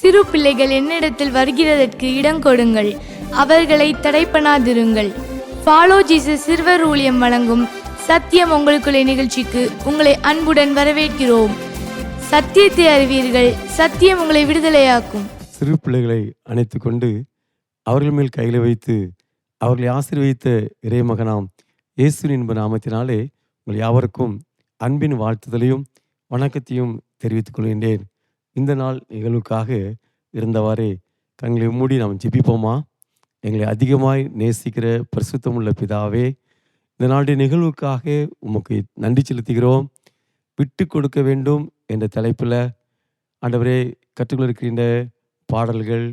சிறு பிள்ளைகள் என்னிடத்தில் வருகிறதற்கு இடம் கொடுங்கள், அவர்களை தடை பண்ணாதிருங்கள். ஃபாலோ ஜீசஸ் சிறுவர் ஊழியம் வழங்கும் சத்தியம் உங்களுக்குள்ளே நிகழ்ச்சிக்கு உங்களை அன்புடன் வரவேற்கிறோம். சத்தியத்தை அறிவீர்கள், சத்தியம் உங்களை விடுதலையாக்கும். சிறு பிள்ளைகளை அணைத்து கொண்டு அவர்கள் மேல் கையில் வைத்து அவர்களை ஆசீர்வதித்த இறைமகனாம் இயேசுவின் இன்ப நாமத்தினாலே உங்கள் யாவருக்கும் அன்பின் வாழ்த்துதலையும் வணக்கத்தையும் தெரிவித்துக் கொள்கின்றேன். இந்த நாள் நிகழ்வுக்காக இருந்தவாறே கண்களை மூடி நாம் ஜெபிப்போமா? எங்களை அதிகமாய் நேசிக்கிற பரிசுத்தமுள்ள பிதாவே, இந்த நாளுடைய நிகழ்வுக்காக உமக்கு நன்றி செலுத்துகிறோம். விட்டு கொடுக்க வேண்டும் என்ற தலைப்பில் ஆண்டவரே கற்றுக்கொள்ள இருக்கின்ற பாடல்கள்,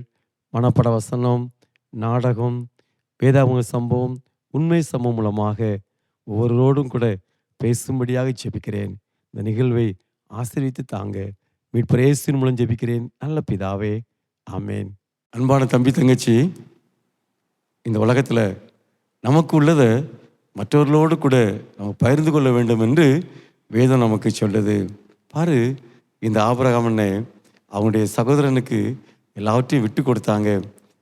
மனப்பட வசனம், நாடகம், வேதாகம சம்பவம், உண்மை சம்பவம் மூலமாக ஒவ்வொருவரோடும் கூட பேசும்படியாக ஜெபிக்கிறேன். இந்த நிகழ்வை ஆசீர்வதித்து தாங்க. மீட்பர் இயேசுவின் மூலம் ஜெபிக்கிறேன் நல்ல பிதாவே, ஆமேன். அன்பான தம்பி தங்கச்சி, இந்த உலகத்தில் நமக்கு உள்ளதை மற்றவர்களோடு கூட நம்ம பகிர்ந்து கொள்ள வேண்டும் என்று வேதம் நமக்கு சொல்லுது. பாரு, இந்த ஆபிரகாம் அண்ணன் அவனுடைய சகோதரனுக்கு எல்லாவற்றையும் விட்டு கொடுத்தாங்க.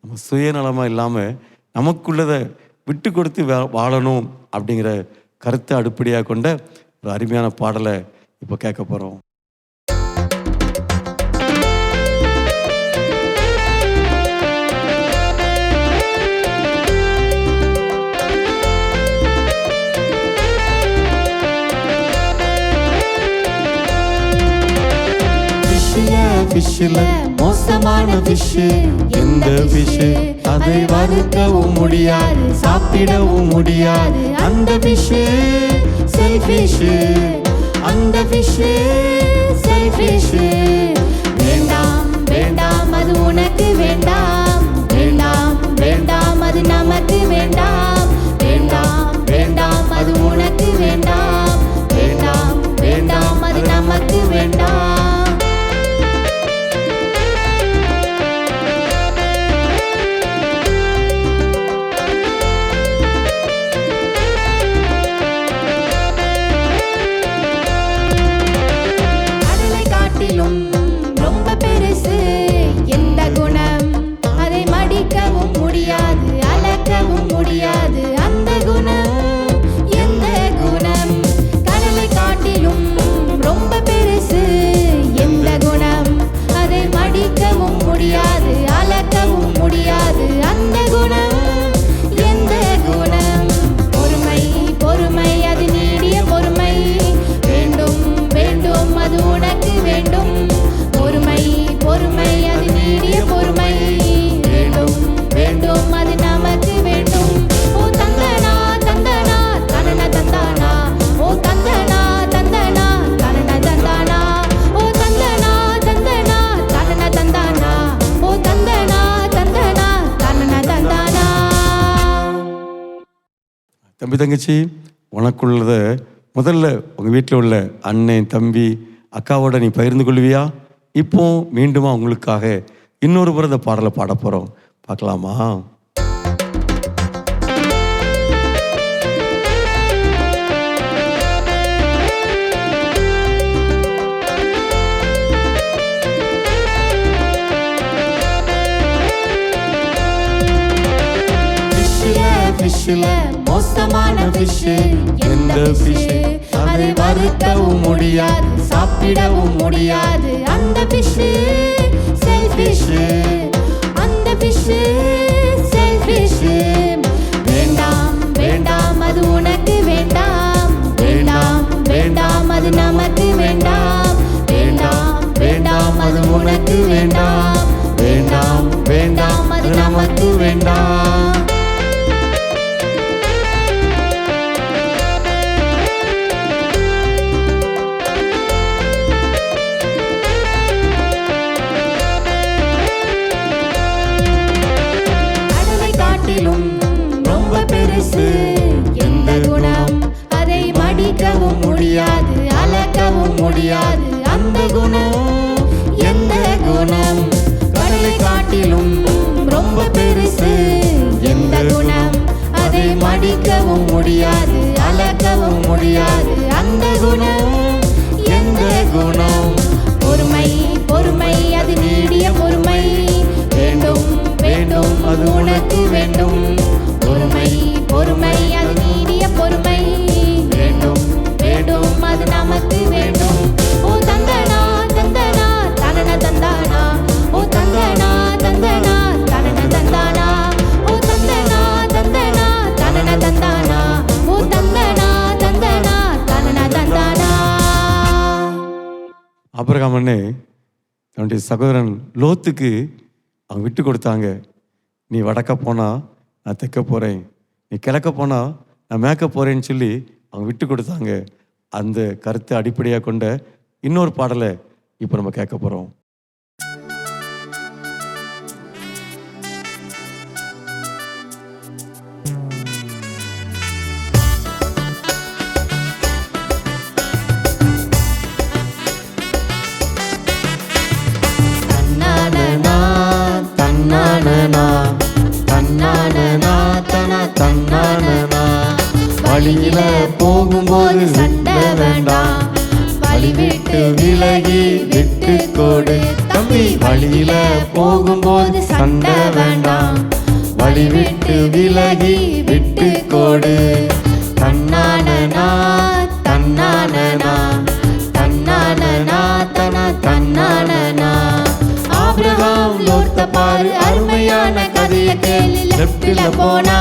நம்ம சுயநலமாக இல்லாமல் நமக்குள்ளதை விட்டு கொடுத்து வாழணும் அப்படிங்கிற கருத்தை அடிப்படையாக கொண்ட ஒரு அருமையான பாடலை இப்போ கேட்க போகிறோம். ஃபிஷ்ல மோசமான ஃபிஷ், எந்த ஃபிஷ் அதை வறுக்கவும் முடியாது, சாப்பிடவும் முடியாது. அந்த ஃபிஷ் செல்ஃபிஷ், அந்த ஃபிஷ் செல்ஃபிஷ். வேண்டாம் வேண்டாம் அது உனக்கு வேண்டாம், வேண்டாம் வேண்டாம் அது நமக்கு வேண்டாம், வேண்டாம் வேண்டாம் அது உனக்கு வேண்டாம், வேண்டாம் வேண்டாம் அது நமக்கு வேண்டாம். ரொம்ப பெருசு எந்த குணம், அதை மடிக்கவும் முடியாது, அளக்கவும் முடியாது. அந்த குணம் எந்த குணம், கடலை காட்டிலும் ரொம்ப பெருசு எந்த குணம், அதை மடிக்கவும் முடியாது, அளக்கவும் முடியாது. அந்த குணம் எந்த குணம், பொறுமை பொறுமை அது நீடிய பொறுமை. வேண்டும் வேண்டும் அது உனக்கு வேண்டும், பொறுமை பொறுமை அது நீடிய பொறுமை. வேண்டும் வேண்டும் அது நமக்கு வேண்டும். ஓ தந்தனா தந்தனா தனன தந்தானா, ஓ தந்தனா தந்தனா தனன தந்தானா, ஓ தந்தனா தந்தனா தனன தந்தானா, ஓ தந்தனா தந்தனா தனன தந்தானா. தம்பி தங்கச்சி, உனக்குள்ளதை முதல்ல உங்கள் வீட்டில் உள்ள அண்ணன், தம்பி, அக்காவோட நீ பகிர்ந்து கொள்வியா? இப்போ மீண்டுமா உங்களுக்காக இன்னொரு முறை இந்த பாடலை பாட போகிறோம். பார்க்கலாமா? ஃபிஷ்ல மோசமான ஃபிஷ், எந்த ஃபிஷ் அதை வறுக்கவும் முடியாது, சாப்பிடவும் முடியாது. அந்த ஃபிஷ் செல்ஃபிஷ், அந்த ஃபிஷ் செல்ஃபிஷ். வேண்டாம் வேண்டாம் அது உனக்கு வேண்டாம், வேண்டாம் வேண்டாம் அது நமக்கு வேண்டாம், வேண்டாம் வேண்டாம் அது உனக்கு வேண்டாம், வேண்டாம் வேண்டாம் அது நமக்கு வேண்டாம். ரொம்ப பெருசு எந்த குணம், அதை மடிக்கவும் முடியாது, அளக்கவும் முடியாது. அந்த குணம் எந்த குணம், கடலை காட்டிலும் தன்னுடைய சகோதரன் லோத்துக்கு அவங்க விட்டு கொடுத்தாங்க. நீ வடக்க போனால் நான் தெற்க போகிறேன், நீ கிழக்க போனால் நான் மேற்க போகிறேன்னு சொல்லி அவங்க விட்டு கொடுத்தாங்க. அந்த கருத்தை அடிப்படையாக கொண்ட இன்னொரு பாடலை இப்போ நம்ம கேட்க போகிறோம். தன்னானனா தன்னானனா தன்னானனா தன்னானனா வழியில போகும்போது சண்டை வேண்டாம், வழி விட்டு விலகி விட்டு கொடு. தம்பி வழியில போகும்போது சண்டை வேண்டாம், வழி விட்டு விலகி விட்டு கொடு. தன்னானனா தன்னானனா தன்னானனா தன்னானனா. ஆபிரகாம் லோத்த பாரு, அருமையான கதையை கேளு. லெஃப்ட்ல போனா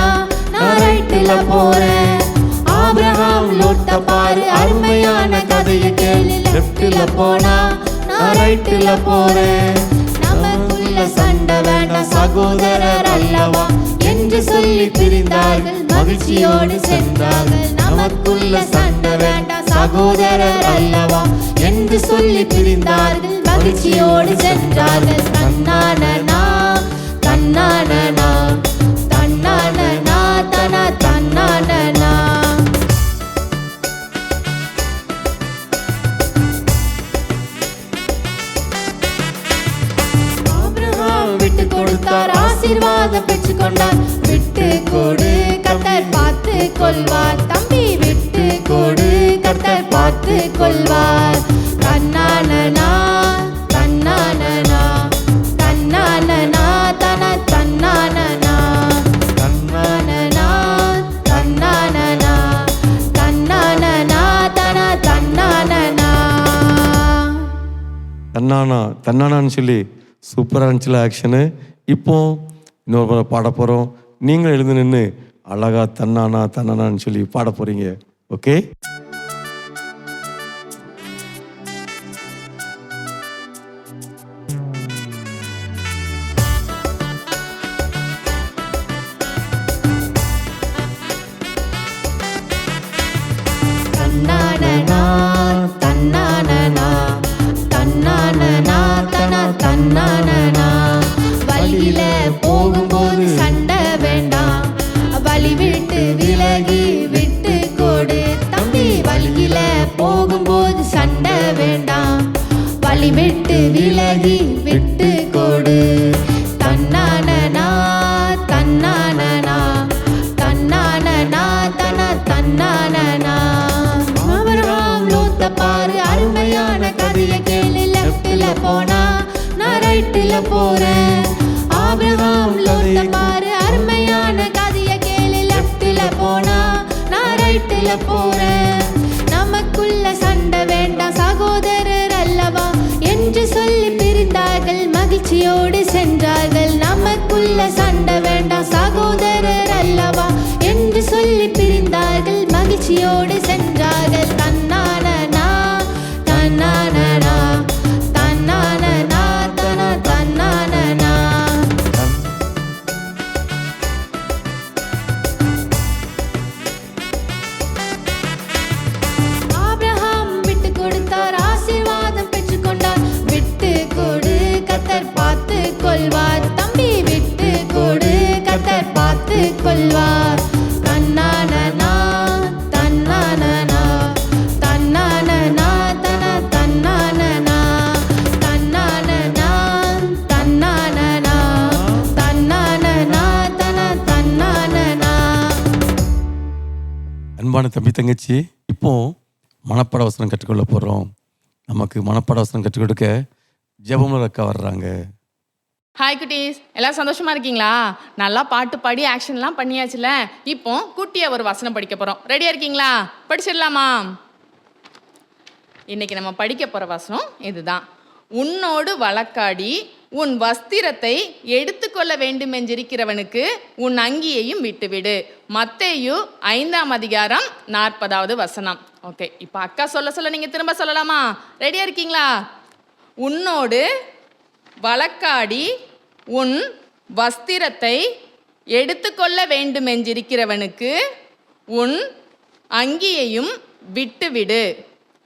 நான் ரைட்ல போறேன். ஆபிரகாம் லோத்த பாரு, அருமையான கதையை கேளு. லெஃப்ட்ல போனா நான் ரைட்ல போறேன். நமக்குள்ள சண்டை வேண்டாம், சகோதரர் அல்லவா என்று சொல்லி பிரிந்தார்கள், மகிழ்ச்சியோடு சென்றார்கள். நமக்குள்ள சண்டை வேண்டாம், சகோதரர் அல்லவா என்று சொல்லி பிரிந்தார்கள், மகிழ்ச்சியோடு சென்றார்கள். தன்னானனா தன்னானனா தன்னானனா தன்னானனா. ஆபிரகாம் விட்டு கொடுத்தார், ஆசீர்வாதம் பெற்று கொண்டார். விட்டு கொடு, கர்த்தர் பார்த்து கொள்வார். தம்பி விட்டு கொடு, கர்த்தர் பார்த்து கொள்வார். தன்னானனா தன்னானனா தன்னானனா தன்னானனா தன்னானனா தன்னானனா தன்னானனா தன்னானனா. தன்னானான்னு சொல்லி சூப்பராக இருந்துச்சுல ஆக்ஷனு. இப்போ இன்னொரு முறை பாட போகிறோம். நீங்கள் எழுந்து நின்று அழகா தன்னானான்னு சொல்லி பாட போகிறீங்க. ஓகே? தன்னானனா தன்னானனா தன்னானனா தன்னானனா. வழியில போகும்போது சண்டை வேண்டாம், வழி விட்டு விலகி விட்டு கொடு. தம்பி வழியில போகும்போது சண்டை வேண்டாம், வழி விட்டு விலகி விட்டு கொடு. தன்னானனா தன்னானனா தன்னானனா தன்னானனா. ஆபிரகாம் லோத்த பாரு, அருமையான கதையை கேளு. லெஃப்ட்ல போனா நான் ரைட்ல போறேன். ஆபிரகாம் லோத்த பாரு, அருமையான கதையை கேளு. லெஃப்ட்ல போனா நான் ரைட்ல போறேன். நமக்குள்ள சண்டை வேண்டாம், சகோதரர் அல்லவா என்று சொல்லி பிரிந்தார்கள், மகிழ்ச்சியோடு சென்றார்கள். நமக்குள்ள சண்டை வேண்டாம், சகோதரர் அல்லவா என்று சொல்லி பிரிந்தார்கள், மகிழ்ச்சியோடு சென்றார்கள். தன்னானனா தன்னானனா தன்னானனா தன்னானனா. ஆபிரகாம் விட்டு கொடுத்தார், ஆசீர்வாதம் பெற்று கொண்டார். விட்டு கொடு, கர்த்தர் பார்த்து கொள்வார். தம்பி விட்டு கொடு, கர்த்தர் பார்த்து கொள்வார். தன்னானனா தன்னானனா தன்னானனா தன்னானனா தன்னானனா தன்னானனா தன்னானனா தன்னானனா. அன்பான தம்பி தங்கச்சி, இப்போ மனப்பாட வசனம் கற்றுக்கொள்ள போகிறோம். நமக்கு மனப்பாட வசனம் கற்றுக் கொடுக்க ஜெபமுள்ள அக்கா வர்றாங்க. ஹாய் குட்டீஸ், எல்லாம் சந்தோஷமா இருக்கீங்களா? நல்லா பாட்டு பாடி ஆக்ஷன்லாம் பண்ணியாச்சுல. இப்போ குட்டியா ஒரு வசனம் படிக்க போறோம். ரெடியா இருக்கீங்களா? படிச்சிடலாமா? இன்னைக்கு நம்ம படிக்க போற வசனம் இதுதான். உன்னோடு வழக்காடி உன் வஸ்திரத்தை எடுத்துக்கொள்ள வேண்டுமென்றிருக்கிறவனுக்கு உன் அங்கியையும் விட்டுவிடு. மத்தேயு 5ஆம் அதிகாரம் 40வது வசனம். ஓகே, இப்போ அக்கா சொல்ல சொல்ல நீங்க திரும்ப சொல்லலாமா? ரெடியா இருக்கீங்களா? உன்னோடு வழக்காடி உன் வஸ்திரத்தை எடுத்துக்கொள்ள வேண்டுமென்றிருக்கிறவனுக்கு உன் அங்கியையும் விட்டுவிடு.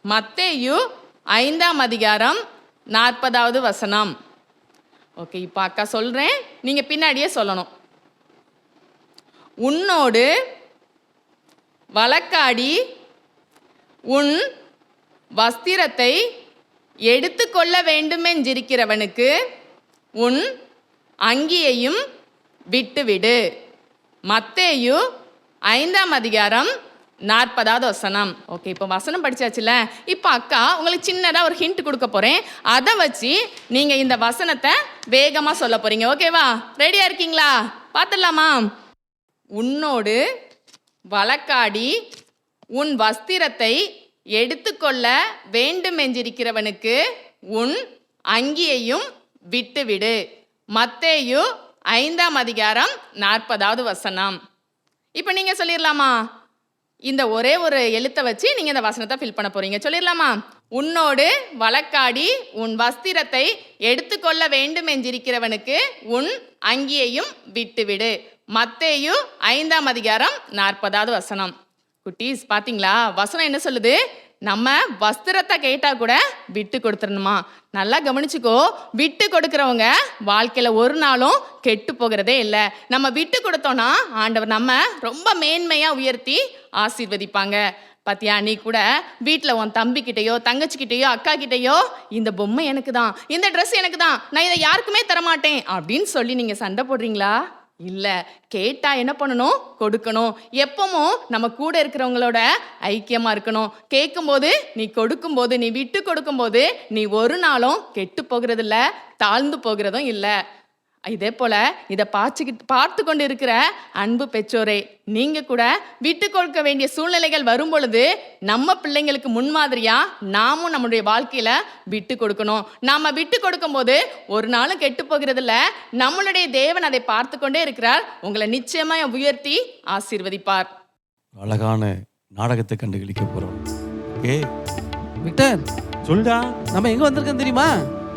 மத்தேயு 5ஆம் அதிகாரம் 40வது வசனம். ஓகே, இப்போ அக்கா சொல்கிறேன், நீங்கள் பின்னாடியே சொல்லணும். உன்னோடு வழக்காடி உன் வஸ்திரத்தை எடுத்துக்கொள்ள வேண்டுமென்றிருக்கிறவனுக்கு உன் அங்கியையும் விட்டுவிடு. மத்தேயு 5ஆம் அதிகாரம் 40வது வசனம். ஓகே, இப்போ வசனம் படிச்சாச்சுல. இப்போ அக்கா உங்களுக்கு சின்னதாக ஒரு ஹிண்ட் கொடுக்க போகிறேன். அதை வச்சு நீங்கள் இந்த வசனத்தை வேகமாக சொல்ல போகிறீங்க. ஓகேவா? ரெடியாக இருக்கீங்களா? பார்த்துடலாமா? உன்னோடு வழக்காடி உன் வஸ்திரத்தை எடுத்துக்கொள்ள வேண்டுமென்றிருக்கிறவனுக்கு உன் அங்கியையும் விட்டுவிடு. மத்தேயு 5ஆம் அதிகாரம் 40வது வசனம். இப்போ நீங்கள் சொல்லிடலாமா? இந்த ஒரே ஒரு எழுத்தை வச்சு நீங்கள் இந்த வசனத்தை ஃபில் பண்ண போகிறீங்க. சொல்லிடலாமா? உன்னோடு வழக்காடி உன் வஸ்திரத்தை எடுத்துக்கொள்ள வேண்டுமென்றிருக்கிறவனுக்கு உன் அங்கியையும் விட்டுவிடு. மத்தேயு 5ஆம் அதிகாரம் 40வது வசனம். குட்டீஸ், பார்த்தீங்களா வசனம் என்ன சொல்லுது? நம்ம வஸ்திரத்தை கேட்டால் கூட விட்டு கொடுத்துடணுமா? நல்லா கவனிச்சுக்கோ. விட்டு கொடுக்குறவங்க வாழ்க்கையில் ஒரு நாளும் கெட்டு போகிறதே இல்லை. நம்ம விட்டு கொடுத்தோன்னா ஆண்டவர் நம்ம ரொம்ப மேன்மையாக உயர்த்தி ஆசீர்வதிப்பாங்க. பாத்தியா, நீ கூட வீட்டில் உன் தம்பிக்கிட்டேயோ தங்கச்சிக்கிட்டேயோ அக்கா கிட்டேயோ இந்த பொம்மை எனக்கு தான், இந்த ட்ரெஸ் எனக்கு தான், நான் இதை யாருக்குமே தரமாட்டேன் அப்படின்னு சொல்லி நீங்கள் சண்டை போடுறீங்களா? இல்லை. கேட்டால் என்ன பண்ணணும்? கொடுக்கணும். எப்பவும் நம்ம கூட இருக்கிறவங்களோட ஐக்கியமாக இருக்கணும். கேட்கும்போது நீ கொடுக்கும்போது, நீ விட்டு கொடுக்கும்போது நீ ஒரு நாளும் கெட்டு போகிறதில்ல, தாழ்ந்து போகிறதும் இல்லை. இதே போல் இதை பார்த்து கொண்டு இருக்கிற அன்பு பெற்றோரே, நீங்கள் கூட விட்டு கொடுக்க வேண்டிய சூழ்நிலைகள் வரும் பொழுது நம்ம பிள்ளைங்களுக்கு முன்மாதிரியாக நாமும் நம்மளுடைய வாழ்க்கையில் விட்டு கொடுக்கணும். நாம் விட்டு கொடுக்கும்போது ஒரு நாளும் கெட்டு போகிறதில்ல. நம்மளுடைய தேவன் அதை பார்த்து கொண்டே இருக்கிறார். உங்களை நிச்சயமாக உயர்த்தி ஆசீர்வதிப்பார். அழகான நாடகத்தை கண்டுகளிக்க போகிறோம். ஓகே விக்டர், சொல்டா. நம்ம எங்க வந்திருக்கோம் தெரியுமா?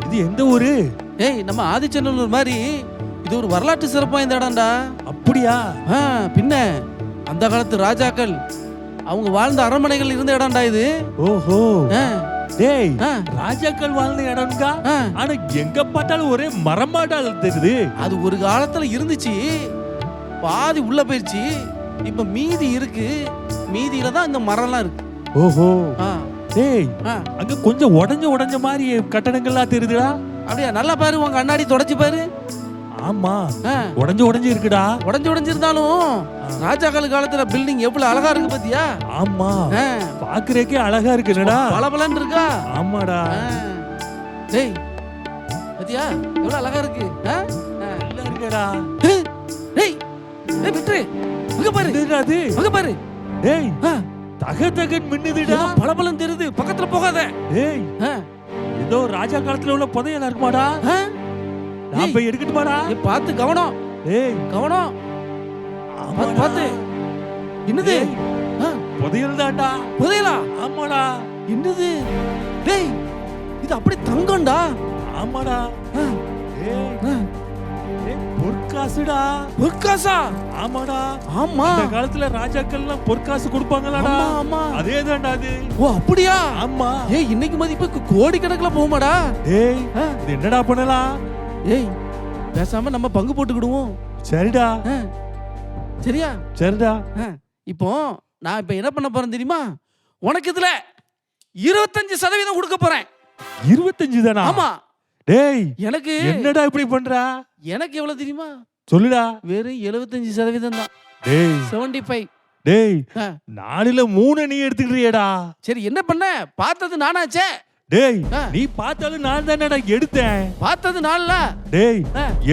இது எந்த ஊரு? ஏய், நம்ம ஆதிச்சநல்லூர் மாதிரி இது ஒரு வரலாற்று சிறப்பா இந்த இடம்டா. அப்படியா? பின்ன அந்த காலத்து ராஜாக்கள் அவங்க வாழ்ந்த அரண்மனைகள் இருந்த இடம்டா இது. ஓஹோ. டேய், ஆ. ராஜாக்கள் வாழ்ந்த இடம்டா. ஆ. ஆனா எங்க பார்த்தாலும் ஒரே மரமாடால் தெரியுது. அது ஒரு காலத்துல இருந்துச்சு, பாதி உள்ள போயிடுச்சு. இப்ப மீதி இருக்கு. மீதியில தான் இந்த மரம்லாம் இருக்கு. ஓஹோ. ஆ. டேய், ஆ. அங்க கொஞ்சம் உடைஞ்ச மாதிரி கட்டடங்கள்லாம் தெரியுதுடா. அப்படியா? நல்லா பாரு, உன் கண்ணாடி தொடச்சு பாரு. ஆமா, ஆ. உடைஞ்சு இருக்குடா. உடைஞ்சிருந்தாலும் ராஜாக்கள் காலத்துல பில்டிங் எவ்வளவு அழகா இருக்கு பாத்தியா? ஆமா, ஆ. பாக்குறதுக்கே அழகா இருக்குடா. பளபளன்னு இருக்கா? ஆமாடா. டேய், பாத்தியா எவ்வளவு அழகா இருக்கு? நல்லா இருக்குடா. டேய், டேய் விட்ரு, அங்க பாரு. என்னடா அது? அங்க பாரு. டேய், தகன் மின்னுதுடா. பளபளன்னு தெரியுது. பக்கத்துல போகாத. டேய், ஏதோ ராஜா காலத்துல உள்ள புதையலா இருக்குமாடா. நான் போய் எடுக்கட்டுமாடா? பார்த்து கவனம். டேய், கவனம். பார்த்து. என்னது? புதையல் தான்டா. புதையலா? ஆமாடா. என்னது? டேய், இது அப்படி தங்கம்டா. ஆமாடா. டேய், பொற்காசுடா. பொற்காசா? ஆமாடா. ஆமா, இந்த காலத்துல ராஜாக்கள்லாம் பொற்காசு கொடுப்பாங்களாடா. ஆமா. அதேதான்டா அது. ஓ, அப்படியா? ஆமா. ஏய், இன்னைக்கு மதிப்பு கோடி கணக்குல போகுமாடா? டேய், இது என்னடா பண்ணலாம்? ஏய், பேசாம நம்ம பங்கு போட்டுக்கிடுவோம். சரிடா. சரியா? சரிடா. இப்போ நான் இப்ப என்ன பண்ண போறேன் தெரியுமா? உனக்கு இதுல 25% கொடுக்க போறேன். 25 தானா? ஆமா. டேய், எனக்கு என்னடா இப்படி பண்ற? எனக்கு எவ்வளவு தெரியுமா? சொல்லுடா. வெறும் 75% தான். டேய், 75. டேய், 4ல 3 நீ எடுத்துக்கிறியேடா. சரி, என்ன பண்ண? பார்த்தது நானாச்சே. டேய், நீ பார்த்தாலும் நான் தானடா எடுத்தேன். பார்த்தது நான்ல. டேய்,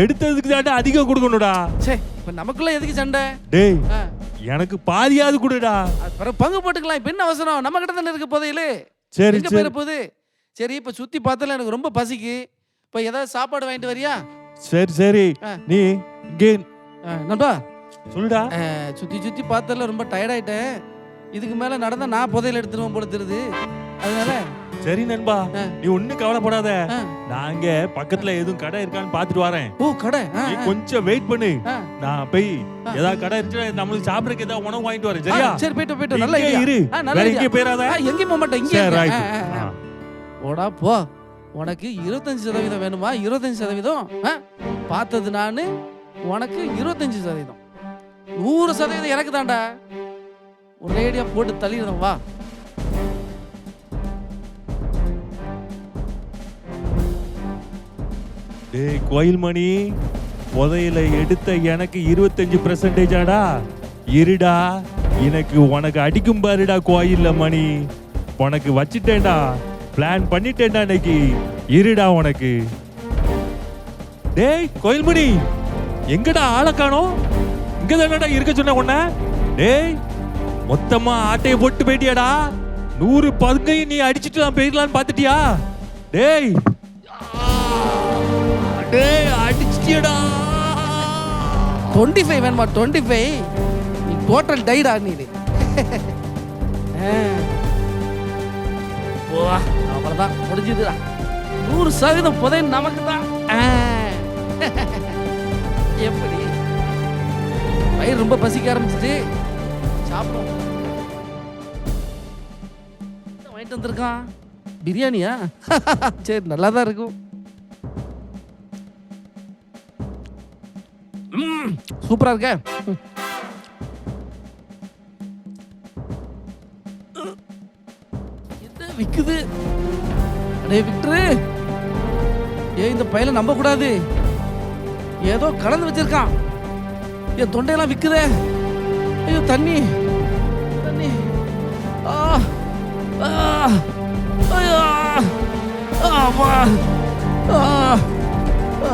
எடுத்ததுக்கு தான்டா அதிகம் கொடுக்கணும்டா. சே, இப்ப நமக்குள்ள எதுக்கு சண்டை? டேய், எனக்கு பாதியாவது கொடுடா. அப்புறம் பங்கு போட்டுக்கலாம். இப்ப என்ன அவசரம்? நம்ம கிட்ட தானே இருக்க போதையிலே. சரி, எங்க போயிட போகுது? சரி, இப்ப சுத்தி பார்த்தால எனக்கு ரொம்ப பசிக்கு. இப்ப ஏதாவது சாப்பாடு வாங்கிட்டு வரியா? சரி சரி. நீ இங்கே நண்பா சொல்லுடா. சுத்தி பார்த்தால ரொம்ப டயர்ட் ஆயிட்டேன். இதுக்கு மேல நடந்தா நான் புதையல் எடுத்துருவேன் போல தெரியுது. அதனால சரி நண்பா, ஆ. நீ ஒண்ணும் கவலைப்படாத. ஆ. நாங்க பக்கத்துல எதுவும் கடை இருக்கான்னு பாத்துட்டு வரேன். ஓ கடை. நீ கொஞ்சம் வெயிட் பண்ணு. ஆ. நான் போய் ஏதாவது கடை இருந்துச்சுன்னா நம்மளுக்கு சாப்பிடறதுக்கு ஏதாவது உணவு வாங்கிட்டு வரேன். சரியா? சரி போயிட்டு நல்ல இங்கே ஐடியா. இரு. நல்ல வேற ஐடியா. எங்கேயும் போயிடாத. எங்கேயும் போக மாட்டேன். இங்கே சரி, right. ஆ. போடா போ. உனக்கு 25% வேணுமா? 25%? பார்த்தது நானு, உனக்கு 25%. 100% எனக்கு தான்டா. ஒரேடியா போட்டு தள்ளிடுறோம் வா. டேய் கோயில் மணி, புதையில எடுத்த எனக்கு 25%டா? இருடா, எனக்கு உனக்கு அடிக்கும் பாருடா கோயில்ல மணி. உனக்கு வச்சிட்டேன்டா, பிளான் பண்ணிட்டேன்டா இன்னைக்கு. இருடா உனக்கு. டேய் கோயில் மணி, எங்கடா ஆளை காணோம்? இங்க தானடா இருக்க சொன்ன உன்ன. டேய் மொத்தமா ஆட்டையை போட்டு போயிட்டியாடா? 100 பதுங்கையும் நீ அடிச்சுட்டு நான் போயிடலான்னு பாத்துட்டியா? டேய் டேய் அடிச்சிட்டியடா. 25 வேணுமா? 25 நீ டோட்டல் டைடா நீ. போவா, அவ்வளவுதான் முடிஞ்சதுடா. 100% புதை நமக்கு தான். எப்படி வயிறு ரொம்ப பசிக்க ஆரம்பிச்சிட்டு சாப்பிடுவோம். வாங்கிட்டு வந்திருக்கான் பிரியாணியா? சரி நல்லா தான் இருக்கும். சூப்பரா இருக்க. என்ன விக்குது? அடே விக்டரு, இந்த பையல நம்ப கூடாது. ஏதோ கலந்து வச்சிருக்கான். என் தொண்டையெல்லாம் விக்குதே. ஐயோ தண்ணி தண்ணி. ஆ ஆ ஐயோ ஆமா ஆ ஆ.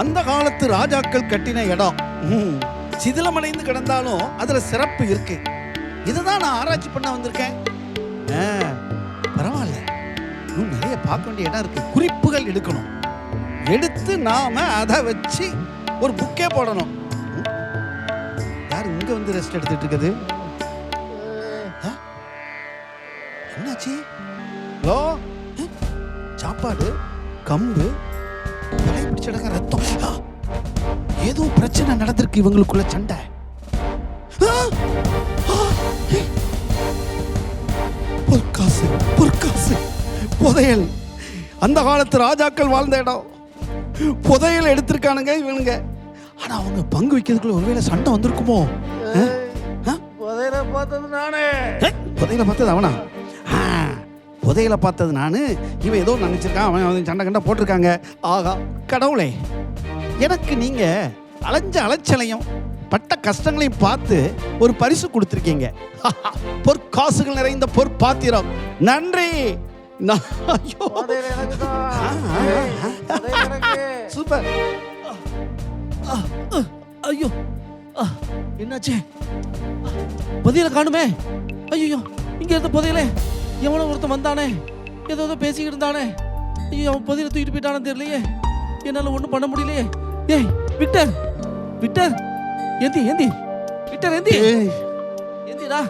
அந்த காலத்து ராஜாக்கள் கட்டின இடம் சிதிலமடைந்து கிடந்தாலும் அதுல சிறப்பு இருக்கு. இதுதான் நான் ஆராய்ச்சி பண்ண வந்திருக்கேன். பரவாயில்ல, இன்னும் நிறைய பார்க்க வேண்டிய இடம் இருக்கு. குறிப்புகள் எடுக்கணும். எடுத்து நாம அதை வச்சு ஒரு புக்கே போடணும். யார் இங்க வந்து ரெஸ்ட் எடுத்துட்டு இருக்குது? என்னாச்சு? ஹலோ, சாப்பாடு, கம்பு, தலை பிடிச்ச இடங்க, ரத்தம். ஏதோ பிரச்சனை நடந்திருக்கு இவங்களுக்குள்ள, சண்டை. பொற்காசு, பொற்காசு, புதையல். அந்த காலத்து ராஜாக்கள் வாழ்ந்த இடம். புதையல் எடுத்திருக்கானுங்க இவனுங்க. ஆனா அவங்க பங்கு வைக்கிறதுக்குள்ள ஒருவேளை சண்டை வந்திருக்குமோ? புதையல பார்த்தது நானே. புதையல பார்த்தது அவனா? புதையல பார்த்தது நானு. இவன் ஏதோ நினைச்சிருக்கான், அவன் சண்டை கண்டை போட்டிருக்காங்க. ஆகா கடவுளே, எனக்கு நீங்க அலைஞ்ச அலைச்சலையும் பட்ட கஷ்டங்களையும் பார்த்து ஒரு பரிசு கொடுத்துருக்கீங்க. பொற்காசுகள் நிறைந்த பொற்பாத்திரம். நன்றி. சூப்பர். ஐயோ என்னாச்சு? புதையல காணுமே. ஐயோ இங்க இருந்த புதையல எவனோ ஒருத்தன் வந்தானே, ஏதோ பேசிக்கிட்டு இருந்தானே. ஐயோ அவன் புதையல தூக்கிட்டு போயிட்டானு தெரியலையே. என்னால ஒண்ணும் பண்ண முடியலையே. ஏய் விக்டர், விக்டர் ஏந்தி ஏந்தி, விக்டர் ஏந்தி ஏந்திடா.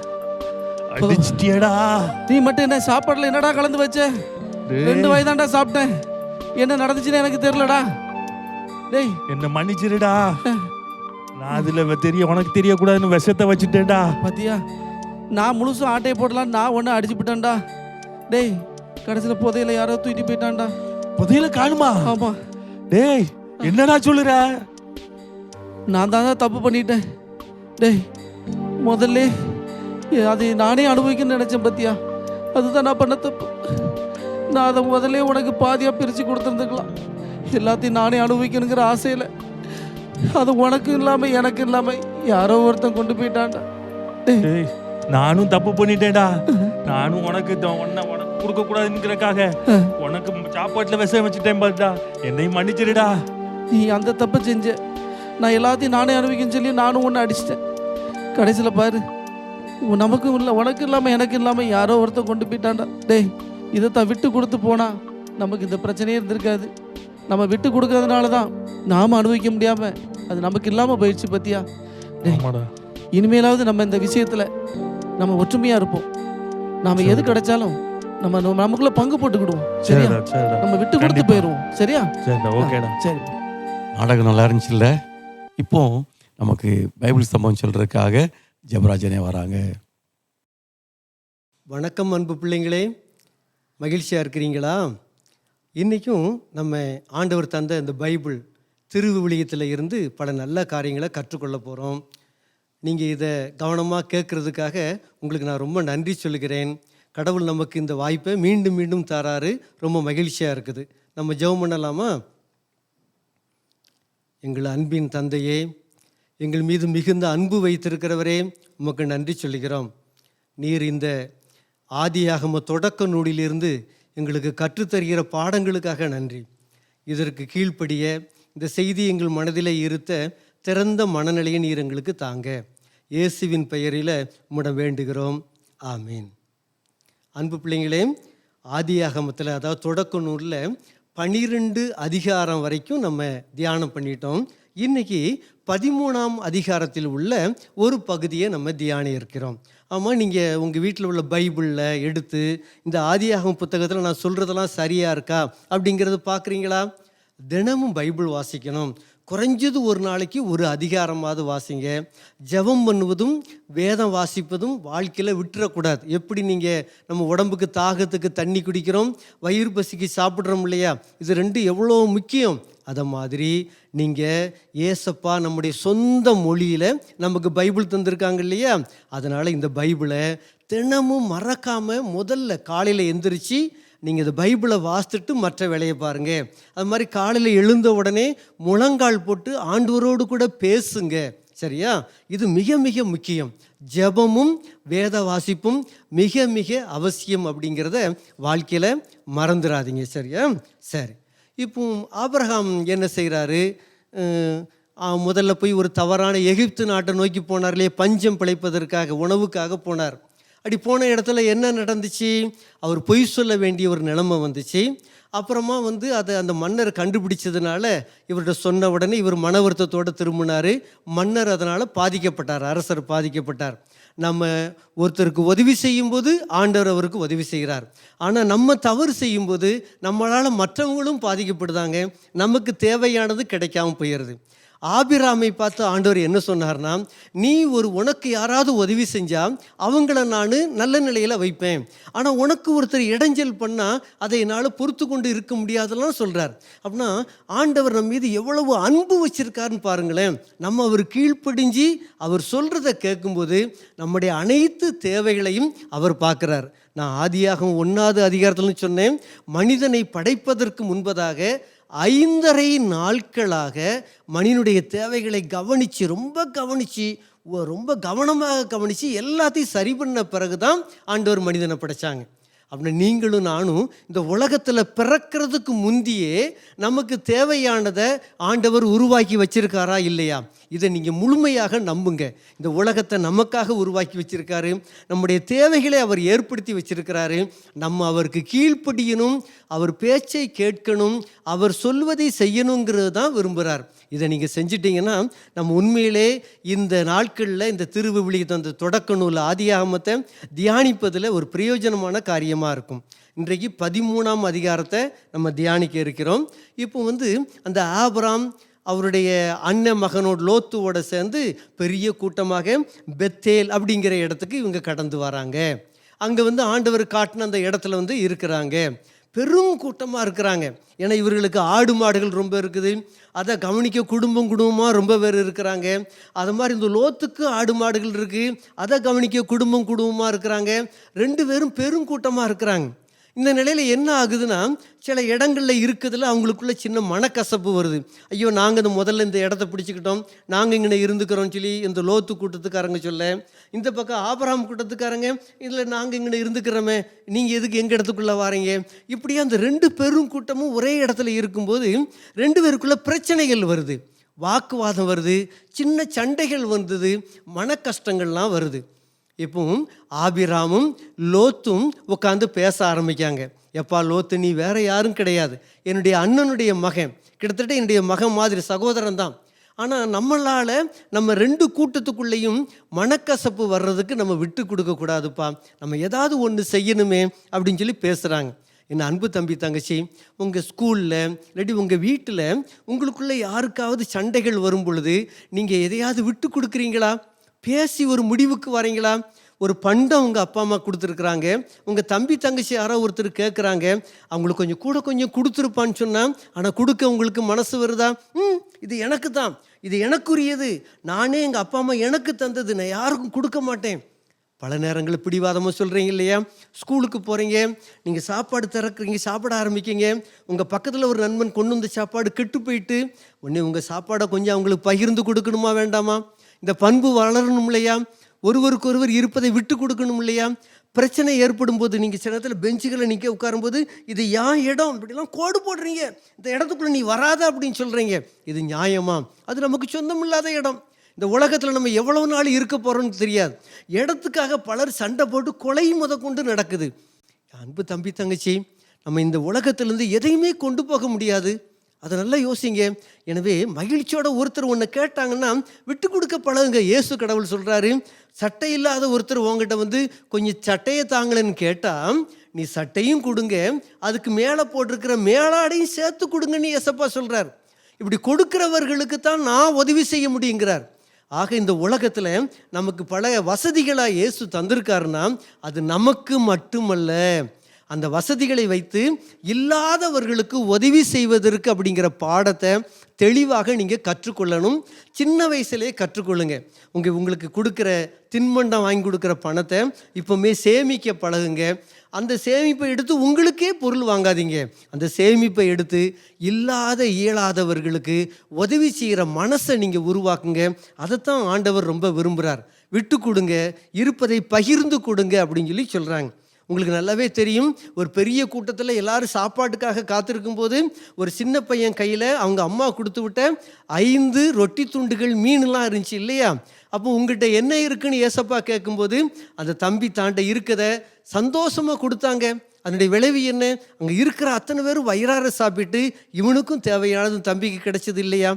அடிச்சிட்டியடா. நீ மட்டும் என்ன சாப்பாடுல என்னடா கலந்து வச்ச? 2 வாய் தான்டா சாப்பிட்டேன். என்ன நடந்துச்சுன்னு எனக்கு தெரியலடா. டேய் என்ன மன்னிச்சிருடா. நான் அதுல உனக்கு தெரியக்கூடாதுன்னு விஷத்தை வச்சுட்டேன்டா. பாத்தியா, நான் முழுசும் ஆட்டையை போடலாம், நான் ஒன்று அடிச்சு விட்டேன்டா. டேய் கடைசியில் புதையில யாரோ தூக்கிட்டு போயிட்டான்டா. புதையில காணுமா? ஆமா. டேய் என்னடா சொல்லுற? நான் தான் தப்பு பண்ணிட்டேன். டேய் முதல்ல அது நானே அனுபவிக்கணும்னு நினைச்சேன். பத்தியா, அதுதான் நான் பண்ண தப்பு. நான் அதை முதல்ல உனக்கு பாதியாக பிரித்து கொடுத்துருந்துக்கலாம். எல்லாத்தையும் நானே அனுபவிக்கணுங்கிற ஆசையில் அது உனக்கு இல்லாமல் எனக்கு இல்லாமல் யாரோ ஒருத்தன் கொண்டு போயிட்டான்டா. டேய் நானும் தப்பு பண்ணிட்டேன்டா. நானும் உனக்கு கொடுக்க கூடாதுங்கிறக்காக உனக்கு சாப்பாட்டுல விஷம் வச்சுட்டேன். பாத்தா என்னையும் மன்னிச்சிருடா. நீ அந்த தப்பு செஞ்ச, நான் எல்லாத்தையும் நானே அனுபவிக்கன்னு சொல்லி நானும் ஒன்று அடிச்சிட்டேன். கடைசியில் பாரு, நமக்கும் இல்லை உனக்கு இல்லாமல் எனக்கு இல்லாமல் யாரோ ஒருத்தன் கொண்டு போயிட்டான்டா. டேய் இதைத்தான் விட்டு கொடுத்து போனா நமக்கு இந்த பிரச்சனையே இருந்திருக்காது. நம்ம விட்டு கொடுக்கறதுனால தான் நாம் அனுபவிக்க முடியாமல் அது நமக்கு இல்லாமல் போயிடுச்சு பத்தியா. டேய், ஆமாடா. இனிமேலாவது நம்ம இந்த விஷயத்தில் நம்ம ஒற்றுமையாக இருப்போம். நாம் எது கிடைச்சாலும் நமக்குள்ள பங்கு போட்டுக்கிடுவோம். சரியா? சரிடா, சரிடா. நம்ம விட்டு கொடுத்து கண்டிப்பா. போயிடுவோம். சரியா? சரிடா, ஓகேடா. சரி. நாடகம் நல்லா இருந்துச்சுல்ல? இப்போ நமக்கு பைபிள் சம்பவம் சொல்றதுக்காக ஜெபராஜனே வராங்க. வணக்கம் அன்பு பிள்ளைங்களே, மகிழ்ச்சியாக இருக்கிறீங்களா? இன்றைக்கும் நம்ம ஆண்டவர் தந்த இந்த பைபிள் திருவிவிலியத்தில் இருந்து பல நல்ல காரியங்களை கற்றுக்கொள்ள போகிறோம். நீங்கள் இதை கவனமாக கேட்குறதுக்காக உங்களுக்கு நான் ரொம்ப நன்றி சொல்லுகிறேன். கடவுள் நமக்கு இந்த வாய்ப்பை மீண்டும் மீண்டும் தராரு. ரொம்ப மகிழ்ச்சியாக இருக்குது. நம்ம ஜெபம் பண்ணலாமா? எங்கள் அன்பின் தந்தையே, எங்கள் மீது மிகுந்த அன்பு வைத்திருக்கிறவரே, உமக்கு நன்றி சொல்லுகிறோம். நீர் இந்த ஆதியாகம தொடக்க நூலிலிருந்து எங்களுக்கு கற்றுத்தருகிற பாடங்களுக்காக நன்றி. இதற்கு கீழ்ப்படிய இந்த செய்தி எங்கள் மனதிலே இருத்த திறந்த மனநிலையை நீர் எங்களுக்கு தாங்க. இயேசுவின் பெயரில் உம்மிடம் வேண்டுகிறோம். ஆமீன். அன்பு பிள்ளைங்களே, ஆதியாகமத்தில் அதாவது தொடக்க நூலில் 12 அதிகாரம் வரைக்கும் நம்ம தியானம் பண்ணிட்டோம். இன்றைக்கி 13ஆம் அதிகாரத்தில் உள்ள ஒரு பகுதியை நம்ம தியானம் இருக்கிறோம். ஆமாம், நீங்கள் உங்கள் வீட்டில் உள்ள பைபிளில் எடுத்து இந்த ஆதியாகம புத்தகத்தில் நான் சொல்கிறதெல்லாம் சரியாக இருக்கா அப்படிங்கிறது பார்க்குறீங்களா? தினமும் பைபிள் வாசிக்கணும். குறைஞ்சது ஒரு நாளைக்கு ஒரு அதிகாரமாவது வாசிங்க. ஜெபம் பண்ணுவதும் வேதம் வாசிப்பதும் வாழ்க்கையில் விட்டுறக்கூடாது. எப்படி நீங்கள் நம்ம உடம்புக்கு தாகத்துக்கு தண்ணி குடிக்கிறோம், வயிறு பசிக்கு சாப்பிட்றோம் இல்லையா? இது ரெண்டு எவ்வளோ முக்கியம். அதை மாதிரி நீங்கள் ஏசப்பா நம்முடைய சொந்த மொழியில் நமக்கு பைபிள் தந்திருக்காங்க இல்லையா? அதனால் இந்த பைபிளை தினமும் மறக்காமல் முதல்ல காலையில் எந்திரிச்சு நீங்கள் இந்த பைபிளை வாசித்துட்டு மற்ற வேலையை பாருங்கள். அது மாதிரி காலையில் எழுந்த உடனே முழங்கால் போட்டு ஆண்டவரோடு கூட பேசுங்க. சரியா? இது மிக மிக முக்கியம். ஜெபமும் வேத வாசிப்பும் மிக மிக அவசியம் அப்படிங்கிறத வாழ்க்கையில் மறந்துடாதீங்க. சரியா? சரி. இப்போ ஆபிரகாம் என்ன செய்கிறாரு? முதல்ல போய் ஒரு தவறான எகிப்து நாட்டை நோக்கி போனார் இல்லையே, பஞ்சம் பிழைப்பதற்காக, உணவுக்காக போனார். அப்படி போன இடத்துல என்ன நடந்துச்சு? அவர் பொய் சொல்ல வேண்டிய ஒரு நிலைமை வந்துச்சு. அப்புறமா அதை அந்த மன்னர் கண்டுபிடிச்சதுனால இவர்கிட்ட சொன்ன உடனே இவர் மன வருத்தத்தோடு திரும்பினார். மன்னர் அதனால் பாதிக்கப்பட்டார், அரசர் பாதிக்கப்பட்டார். நம்ம ஒருத்தருக்கு உதவி செய்யும்போது ஆண்டவர் அவருக்கு உதவி செய்கிறார். ஆனால் நம்ம தவறு செய்யும்போது நம்மளால் மற்றவங்களும் பாதிக்கப்படுதாங்க, நமக்கு தேவையானது கிடைக்காம போயிடுது. ஆபிராமை பார்த்து ஆண்டவர் என்ன சொன்னார்னா, நீ உனக்கு யாராவது உதவி செஞ்சால் அவங்கள நான் நல்ல நிலையில் வைப்பேன். ஆனால் உனக்கு ஒருத்தர் இடைஞ்சல் பண்ணால் அதை என்னால் பொறுத்து கொண்டு இருக்க முடியாதுலாம் சொல்கிறார். அப்படின்னா ஆண்டவர் நம்ம மீது எவ்வளவு அன்பு வச்சுருக்காருன்னு பாருங்களேன். நம்ம அவர் கீழ்ப்படிஞ்சு அவர் சொல்கிறத கேட்கும்போது நம்முடைய அனைத்து தேவைகளையும் அவர் பார்க்குறார். நான் ஆதியாகமம் 1ஆவது அதிகாரத்துலன்னு சொன்னேன், மனிதனை படைப்பதற்கு முன்பதாக 5.5 நாட்களாக மனிதனுடைய தேவைகளை கவனித்து ரொம்ப கவனமாக கவனித்து எல்லாத்தையும் சரி பண்ண பிறகு தான் ஆண்டவர் மனிதனை படைச்சாங்க. அப்படின்னா நீங்களும் நானும் இந்த உலகத்தில் பிறக்கிறதுக்கு முந்தியே நமக்கு தேவையானதை ஆண்டவர் உருவாக்கி வச்சிருக்காரா இல்லையா? இதை நீங்கள் முழுமையாக நம்புங்க. இந்த உலகத்தை நமக்காக உருவாக்கி வச்சிருக்காரு, நம்முடைய தேவைகளை அவர் ஏற்படுத்தி வச்சிருக்கிறாரு. நம்ம அவருக்கு கீழ்ப்படியணும், அவர் பேச்சை கேட்கணும், அவர் சொல்வதை செய்யணுங்கிறது தான் விரும்புகிறார். இதை நீங்கள் செஞ்சிட்டிங்கன்னா நம்ம உண்மையிலே இந்த நாட்களில் இந்த திருவிவிலியத்தை அந்த தொடக்க நூல் ஆதியாகமத்தை தியானிப்பதில் ஒரு பிரயோஜனமான காரியமாக இருக்கும். இன்றைக்கு 13ஆம் அதிகாரத்தை நம்ம தியானிக்க இருக்கிறோம். இப்போ அந்த ஆபிராம் அவருடைய அண்ணன் மகனோட லோத்துவோட சேர்ந்து பெரிய கூட்டமாக பெத்தேல் அப்படிங்கிற இடத்துக்கு இவங்க கடந்து வராங்க. அங்கே ஆண்டவர் காட்டின அந்த இடத்துல இருக்கிறாங்க. பெரும் கூட்டமாக இருக்கிறாங்க. ஏன்னா இவர்களுக்கு ஆடு மாடுகள் ரொம்ப இருக்குது, அதை கவனிக்க குடும்பமாக ரொம்ப பேர் இருக்கிறாங்க. அது மாதிரி இந்த லோத்துக்கு ஆடு மாடுகள் இருக்குது, அதை கவனிக்க குடும்பமாக இருக்கிறாங்க. 2 பேரும் பெரும் கூட்டமாக இருக்கிறாங்க. இந்த நிலையில் என்ன ஆகுதுன்னா, சில இடங்களில் இருக்குதுல அவங்களுக்குள்ள சின்ன மனக்கசப்பு வருது. ஐயோ, நாங்கள் முதல்ல இந்த இடத்த பிடிச்சிக்கிட்டோம், நாங்கள் இங்கே இருந்துக்கிறோம் சொல்லி இந்த லோத்து கூட்டத்துக்காரங்க சொல்ல, இந்த பக்கம் ஆபிரகாம் கூட்டத்துக்காரங்க இதில் நாங்கள் இங்கே இருந்துக்கிறோமே, நீங்கள் எதுக்கு எங்கள் இடத்துக்குள்ளே வாரீங்க? இப்படியே அந்த 2 பெரும் கூட்டமும் ஒரே இடத்துல இருக்கும்போது 2 பேருக்குள்ள பிரச்சனைகள் வருது, வாக்குவாதம் வருது, சின்ன சண்டைகள் வந்தது, மன கஷ்டங்கள்லாம் வருது. இப்பவும் ஆபிராமும் லோத்தும் உட்காந்து பேச ஆரம்பிக்காங்க. எப்பா லோத்து, நீ வேற யாரும் கிடையாது, என்னுடைய அண்ணனுடைய மகன், கிட்டத்தட்ட என்னுடைய மகன் மாதிரி, சகோதரன் தான். ஆனால் நம்மளால் நம்ம 2 கூட்டத்துக்குள்ளேயும் மனக்கசப்பு வர்றதுக்கு நம்ம விட்டு கொடுக்கக்கூடாதுப்பா, நம்ம ஏதாவது ஒன்று செய்யணுமே அப்படின்னு சொல்லி பேசுகிறாங்க. என்ன அன்பு தம்பி தங்கச்சி, உங்கள் ஸ்கூலில் இல்லாட்டி உங்கள் வீட்டில் உங்களுக்குள்ளே யாருக்காவது சண்டைகள் வரும் பொழுது நீங்கள் எதையாவது விட்டு கொடுக்குறீங்களா? பேசி ஒரு முடிவுக்கு வரீங்களா? ஒரு பண்டம் உங்கள் அப்பா அம்மா கொடுத்துருக்குறாங்க, உங்கள் தம்பி தங்கச்சி யாரோ ஒருத்தர் கேட்குறாங்க, அவங்களுக்கு கொஞ்சம் கொடுத்துருப்பான்னு சொன்னால், ஆனால் கொடுக்க உங்களுக்கு மனசு வருதா? இது எனக்கு தான், இது எனக்குரியது, நானே எங்கள் அப்பா அம்மா எனக்கு தந்தது, நான் யாருக்கும் கொடுக்க மாட்டேன். பல நேரங்களில் பிடிவாதமாக சொல்கிறீங்க இல்லையா? ஸ்கூலுக்கு போகிறீங்க, நீங்கள் சாப்பாடு திறக்கிறீங்க, சாப்பிட ஆரம்பிக்கிங்க, உங்கள் பக்கத்தில் ஒரு நண்பன் கொண்டு வந்த சாப்பாடு கெட்டு போயிட்டு உடனே உங்கள் சாப்பாடை கொஞ்சம் அவங்களுக்கு பகிர்ந்து கொடுக்கணுமா வேண்டாமா? இந்த பண்பு வளரணும் இல்லையா? ஒருவருக்கொருவர் இருப்பதை விட்டு கொடுக்கணும் இல்லையா? பிரச்சனை ஏற்படும் போது நீங்கள் சில இடத்துல பெஞ்சுகளை நிற்க உட்காரும்போது இது யான் இடம் இப்படிலாம் கோடு போடுறீங்க, இந்த இடத்துக்குள்ளே நீ வராத அப்படின்னு சொல்கிறீங்க, இது நியாயமா? அது நமக்கு சொந்தம் இல்லாத இடம். இந்த உலகத்தில் நம்ம எவ்வளோ நாள் இருக்க போகிறோம்னு தெரியாது. இடத்துக்காக பலர் சண்டை போட்டு கொலை கொண்டு நடக்குது. அன்பு தம்பி தங்கச்சி, நம்ம இந்த உலகத்திலேருந்து எதையுமே கொண்டு போக முடியாது, அதை நல்லா யோசிங்க. எனவே மகிழ்ச்சியோட ஒருத்தர் ஒன்று கேட்டாங்கன்னா விட்டு கொடுக்க பழகுங்க. இயேசு கடவுள் சொல்கிறாரு, சட்டை இல்லாத ஒருத்தர் உங்ககிட்ட வந்து கொஞ்சம் சட்டையை தாங்களேன்னு கேட்டால் நீ சட்டையும் கொடுங்க, அதுக்கு மேலே போட்டிருக்கிற மேலாடையும் சேர்த்து கொடுங்கன்னு ஏசப்பா சொல்கிறார். இப்படி கொடுக்கிறவர்களுக்கு தான் நான் உதவி செய்ய முடியுங்கிறார். ஆக இந்த உலகத்தில் நமக்கு பல வசதிகளாக இயேசு தந்திருக்காருன்னா அது நமக்கு மட்டுமல்ல, அந்த வசதிகளை வைத்து இல்லாதவர்களுக்கு உதவி செய்வதற்கு அப்படிங்கிற பாடத்தை தெளிவாக நீங்கள் கற்றுக்கொள்ளணும். சின்ன வயசுலேயே கற்றுக்கொள்ளுங்க. உங்களுக்கு கொடுக்குற தின்பண்டம் வாங்கி கொடுக்குற பணத்தை இப்போவுமே சேமிக்க பழகுங்க. அந்த சேமிப்பை எடுத்து உங்களுக்கே பொருள் வாங்காதீங்க, அந்த சேமிப்பை எடுத்து இல்லாத இயலாதவர்களுக்கு உதவி செய்கிற மனசை நீங்கள் உருவாக்குங்க. அதைத்தான் ஆண்டவர் ரொம்ப விரும்புகிறார். விட்டு கொடுங்க, இருப்பதை பகிர்ந்து கொடுங்க அப்படின்னு சொல்லி சொல்கிறாங்க. உங்களுக்கு நல்லாவே தெரியும், ஒரு பெரிய கூட்டத்தில் எல்லாரும் சாப்பாட்டுக்காக காத்திருக்கும் போது ஒரு சின்ன பையன் கையில் அவங்க அம்மா கொடுத்து விட்ட 5 ரொட்டி துண்டுகள் மீன்லாம் இருந்துச்சு இல்லையா? அப்போ உங்கள்கிட்ட என்ன இருக்குன்னு ஏசப்பா கேட்கும்போது அந்த தம்பி தாண்ட இருக்கதை சந்தோஷமாக கொடுத்தாங்க. அதனுடைய விளைவு என்ன? அங்கே இருக்கிற அத்தனை பேரும் வயிறார சாப்பிட்டு இவனுக்கும் தேவையானதும் தம்பிக்கு கிடைச்சது இல்லையா?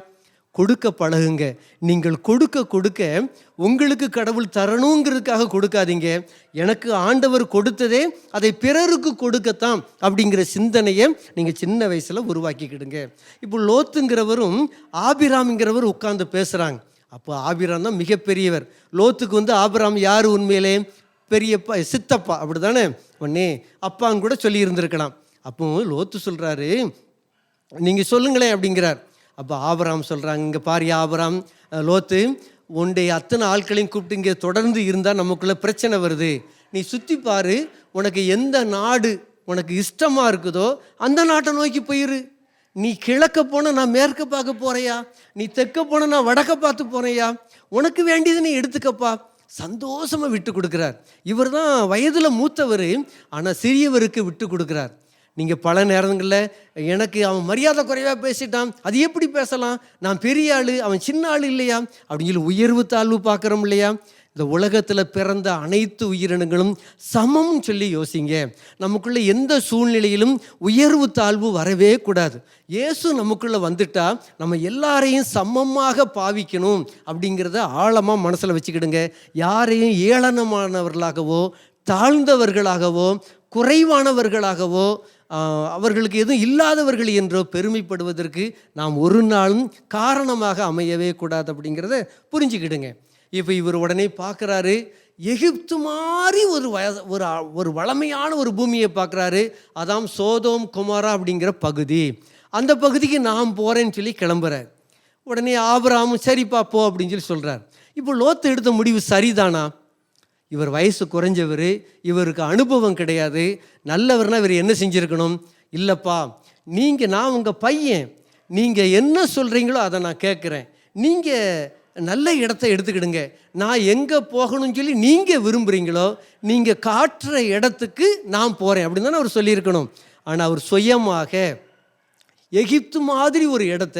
கொடுக்க பழகுங்க. நீங்கள் கொடுக்க கொடுக்க உங்களுக்கு கடவுள் தரணுங்கிறதுக்காக கொடுக்காதீங்க. எனக்கு ஆண்டவர் கொடுத்ததே அதை பிறருக்கு கொடுக்கத்தான் அப்படிங்கிற சிந்தனையை நீங்கள் சின்ன வயசில் உருவாக்கிக்கிடுங்க. இப்போ லோத்துங்கிறவரும் ஆபிராம்ங்கிறவர் உட்கார்ந்து பேசுகிறாங்க. அப்போ ஆபிராம் தான் மிகப்பெரியவர். லோத்துக்கு வந்து ஆபிராம் யார்? உண்மையிலே பெரியப்பா, சித்தப்பா, அப்படி தானே? உடனே அப்பான்னு கூட சொல்லி இருந்திருக்கலாம். அப்போ லோத்து சொல்கிறாரு, நீங்கள் சொல்லுங்களேன் அப்படிங்கிறார். அப்போ ஆபிராம் சொல்கிறாங்க, இங்கே பாரியா ஆபிராம், லோத்து உன்னுடைய அத்தனை ஆட்களையும் கூப்பிட்டு இங்கே தொடர்ந்து இருந்தால் நமக்குள்ளே பிரச்சனை வருது. நீ சுற்றி பாரு, உனக்கு எந்த நாடு உனக்கு இஷ்டமாக இருக்குதோ அந்த நாட்டை நோக்கி போயிரு. நீ கிழக்க போன நான் மேற்க பார்க்க போகிறையா, நீ தெற்க போன நான் வடக்க பார்த்து போகிறையா, உனக்கு வேண்டியது நீ எடுத்துக்கப்பா. சந்தோஷமாக விட்டு கொடுக்குறார். இவர் தான் வயதில் மூத்தவர், ஆனால் சிறியவருக்கு விட்டு கொடுக்குறார். நீங்கள் பல நேரங்களில் எனக்கு அவன் மரியாதை குறைவாக பேசிட்டான், அது எப்படி பேசலாம், நான் பெரிய ஆள் அவன் சின்ன ஆள் இல்லையா அப்படின்னு சொல்லி உயர்வு தாழ்வு பார்க்குறோம் இல்லையா? இந்த உலகத்தில் பிறந்த அனைத்து உயிரினங்களும் சமம்னு சொல்லி யோசிங்க. நமக்குள்ளே எந்த சூழ்நிலையிலும் உயர்வு தாழ்வு வரவே கூடாது. இயேசு நமக்குள்ளே வந்துட்டா நம்ம எல்லாரையும் சமமாக பாவிக்கணும் அப்படிங்கிறத ஆழமாக மனசில் வச்சுக்கிடுங்க. யாரையும் ஏளனமானவர்களாகவோ தாழ்ந்தவர்களாகவோ குறைவானவர்களாகவோ அவர்களுக்கு எதுவும் இல்லாதவர்கள் என்றோ பெருமைப்படுவதற்கு நாம் ஒரு நாளும் காரணமாக அமையவே கூடாது அப்படிங்கிறத புரிஞ்சுக்கிடுங்க. இப்போ இவர் உடனே பார்க்குறாரு, எகிப்து மாதிரி ஒரு வளமையான ஒரு பூமியை பார்க்குறாரு. அதான் சோதோம் குமாரா அப்படிங்கிற பகுதி. அந்த பகுதிக்கு நான் போகிறேன்னு சொல்லி கிளம்புறார். உடனே ஆபிரகாமும் சரிப்பா போ அப்படின்னு சொல்லி சொல்கிறார். இப்போ லோத்து எடுத்த முடிவு சரிதானா? இவர் வயசு குறைஞ்சவர், இவருக்கு அனுபவம் கிடையாது. நல்லவர்னா இவர் என்ன செஞ்சுருக்கணும்? இல்லைப்பா, நான் உங்கள் பையன், நீங்கள் என்ன சொல்கிறீங்களோ அதை நான் கேட்குறேன், நீங்கள் நல்ல இடத்த எடுத்துக்கிடுங்க, நான் எங்கே போகணும்னு சொல்லி நீங்கள் விரும்புகிறீங்களோ நீங்கள் காட்டுற இடத்துக்கு நான் போகிறேன் அப்படின்னு தானே அவர் சொல்லியிருக்கணும். ஆனால் அவர் சுயமாக எகிப்து மாதிரி ஒரு இடத்த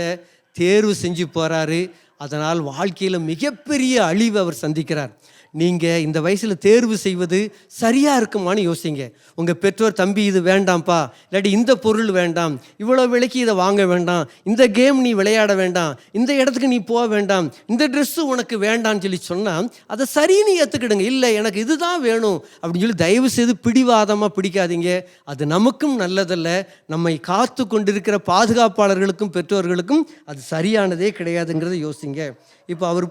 தேர்வு செஞ்சு போகிறாரு. அதனால் வாழ்க்கையில் மிகப்பெரிய அழிவை அவர் சந்திக்கிறார். நீங்கள் இந்த வயசில் தேர்வு செய்வது சரியாக இருக்குமான்னு யோசிங்க. உங்கள் பெற்றோர், தம்பி இது வேண்டாம்ப்பா, இல்லாட்டி இந்த பொருள் வேண்டாம், இவ்வளோ விலைக்கு இதை வாங்க வேண்டாம், இந்த கேம் நீ விளையாட வேண்டாம், இந்த இடத்துக்கு நீ போக வேண்டாம், இந்த ட்ரெஸ்ஸு உனக்கு வேண்டாம்னு சொல்லி சொன்னால் அதை சரின்னு ஏற்றுக்கிடுங்க. இல்லை எனக்கு இதுதான் வேணும் அப்படின்னு சொல்லி தயவு செய்து பிடிவாதமாக பிடிக்காதீங்க. அது நமக்கும் நல்லதல்ல, நம்மை காத்து கொண்டிருக்கிற பாதுகாப்பாளர்களுக்கும் பெற்றோர்களுக்கும் அது சரியானதே கிடையாதுங்கிறத யோசிங்க. இப்போ அவர்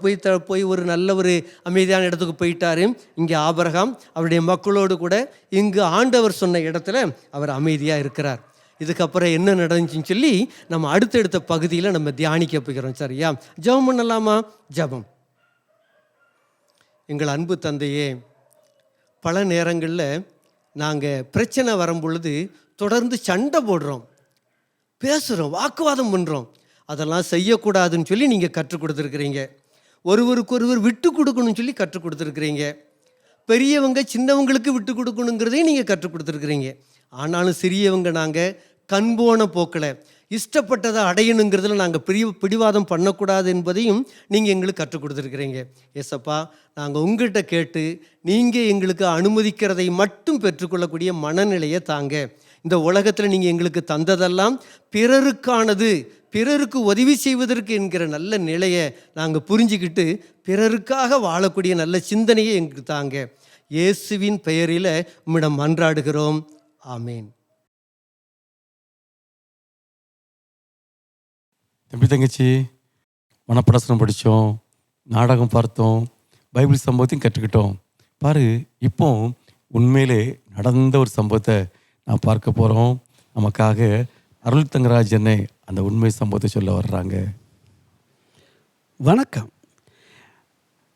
போய் ஒரு நல்ல ஒரு அமைதியான இடத்துக்கு போயிட்டாரு. இங்கே ஆபிரகாம் அவருடைய மக்களோடு கூட இங்கு ஆண்டவர் சொன்ன இடத்துல அவர் அமைதியாக இருக்கிறார். இதுக்கப்புறம் என்ன நடந்துச்சுன்னு சொல்லி நம்ம அடுத்தடுத்த பகுதியில் நம்ம தியானிக்க போகிறோம். சரியா? ஜெபம் பண்ணலாமா? ஜெபம். எங்கள் அன்பு தந்தையே, பல நேரங்களில் நாங்கள் பிரச்சனை வரும்பொழுது தொடர்ந்து சண்டை போடுறோம், பேசுகிறோம், வாக்குவாதம் பண்ணுறோம். அதெல்லாம் செய்யக்கூடாதுன்னு சொல்லி நீங்கள் கற்றுக் கொடுத்துருக்குறீங்க. ஒருவருக்கொருவர் விட்டு கொடுக்கணும்னு சொல்லி கற்றுக் கொடுத்துருக்குறீங்க. பெரியவங்க சின்னவங்களுக்கு விட்டு கொடுக்கணுங்கிறதையும் நீங்கள் கற்றுக் கொடுத்துருக்குறீங்க. ஆனாலும் சிறியவங்க நாங்கள் கண்போன போக்கில் இஷ்டப்பட்டதை அடையணுங்கிறதுல நாங்கள் பிடிவாதம் பண்ணக்கூடாது என்பதையும் நீங்கள் எங்களுக்கு கற்றுக் கொடுத்துருக்குறீங்க. ஏசப்பா, நாங்கள் உங்கள்கிட்ட கேட்டு நீங்கள் எங்களுக்கு அனுமதிக்கிறதை மட்டும் பெற்றுக்கொள்ளக்கூடிய மனநிலையை தாங்க. இந்த உலகத்தில் நீங்கள் எங்களுக்கு தந்ததெல்லாம் பிறருக்கானது, பிறருக்கு உதவி செய்வதற்கு என்கிற நல்ல நிலையை நாங்கள் புரிஞ்சுக்கிட்டு பிறருக்காக வாழக்கூடிய நல்ல சிந்தனையை எங்களுக்கு தாங்க. இயேசுவின் பெயரில் உம்மிடம் மன்றாடுகிறோம். ஆமேன். தம்பி தங்கச்சி, மனப்பிரசனம் படித்தோம், நாடகம் பார்த்தோம், பைபிள் சம்பவத்தையும் கற்றுக்கிட்டோம். பாரு, இப்போ உண்மையிலே நடந்த ஒரு சம்பவத்தை நான் பார்க்க போகிறோம். நமக்காக அருள் தங்கராஜ் என்னை அந்த உண்மை சம்பவத்தை சொல்ல வர்றாங்க. வணக்கம்.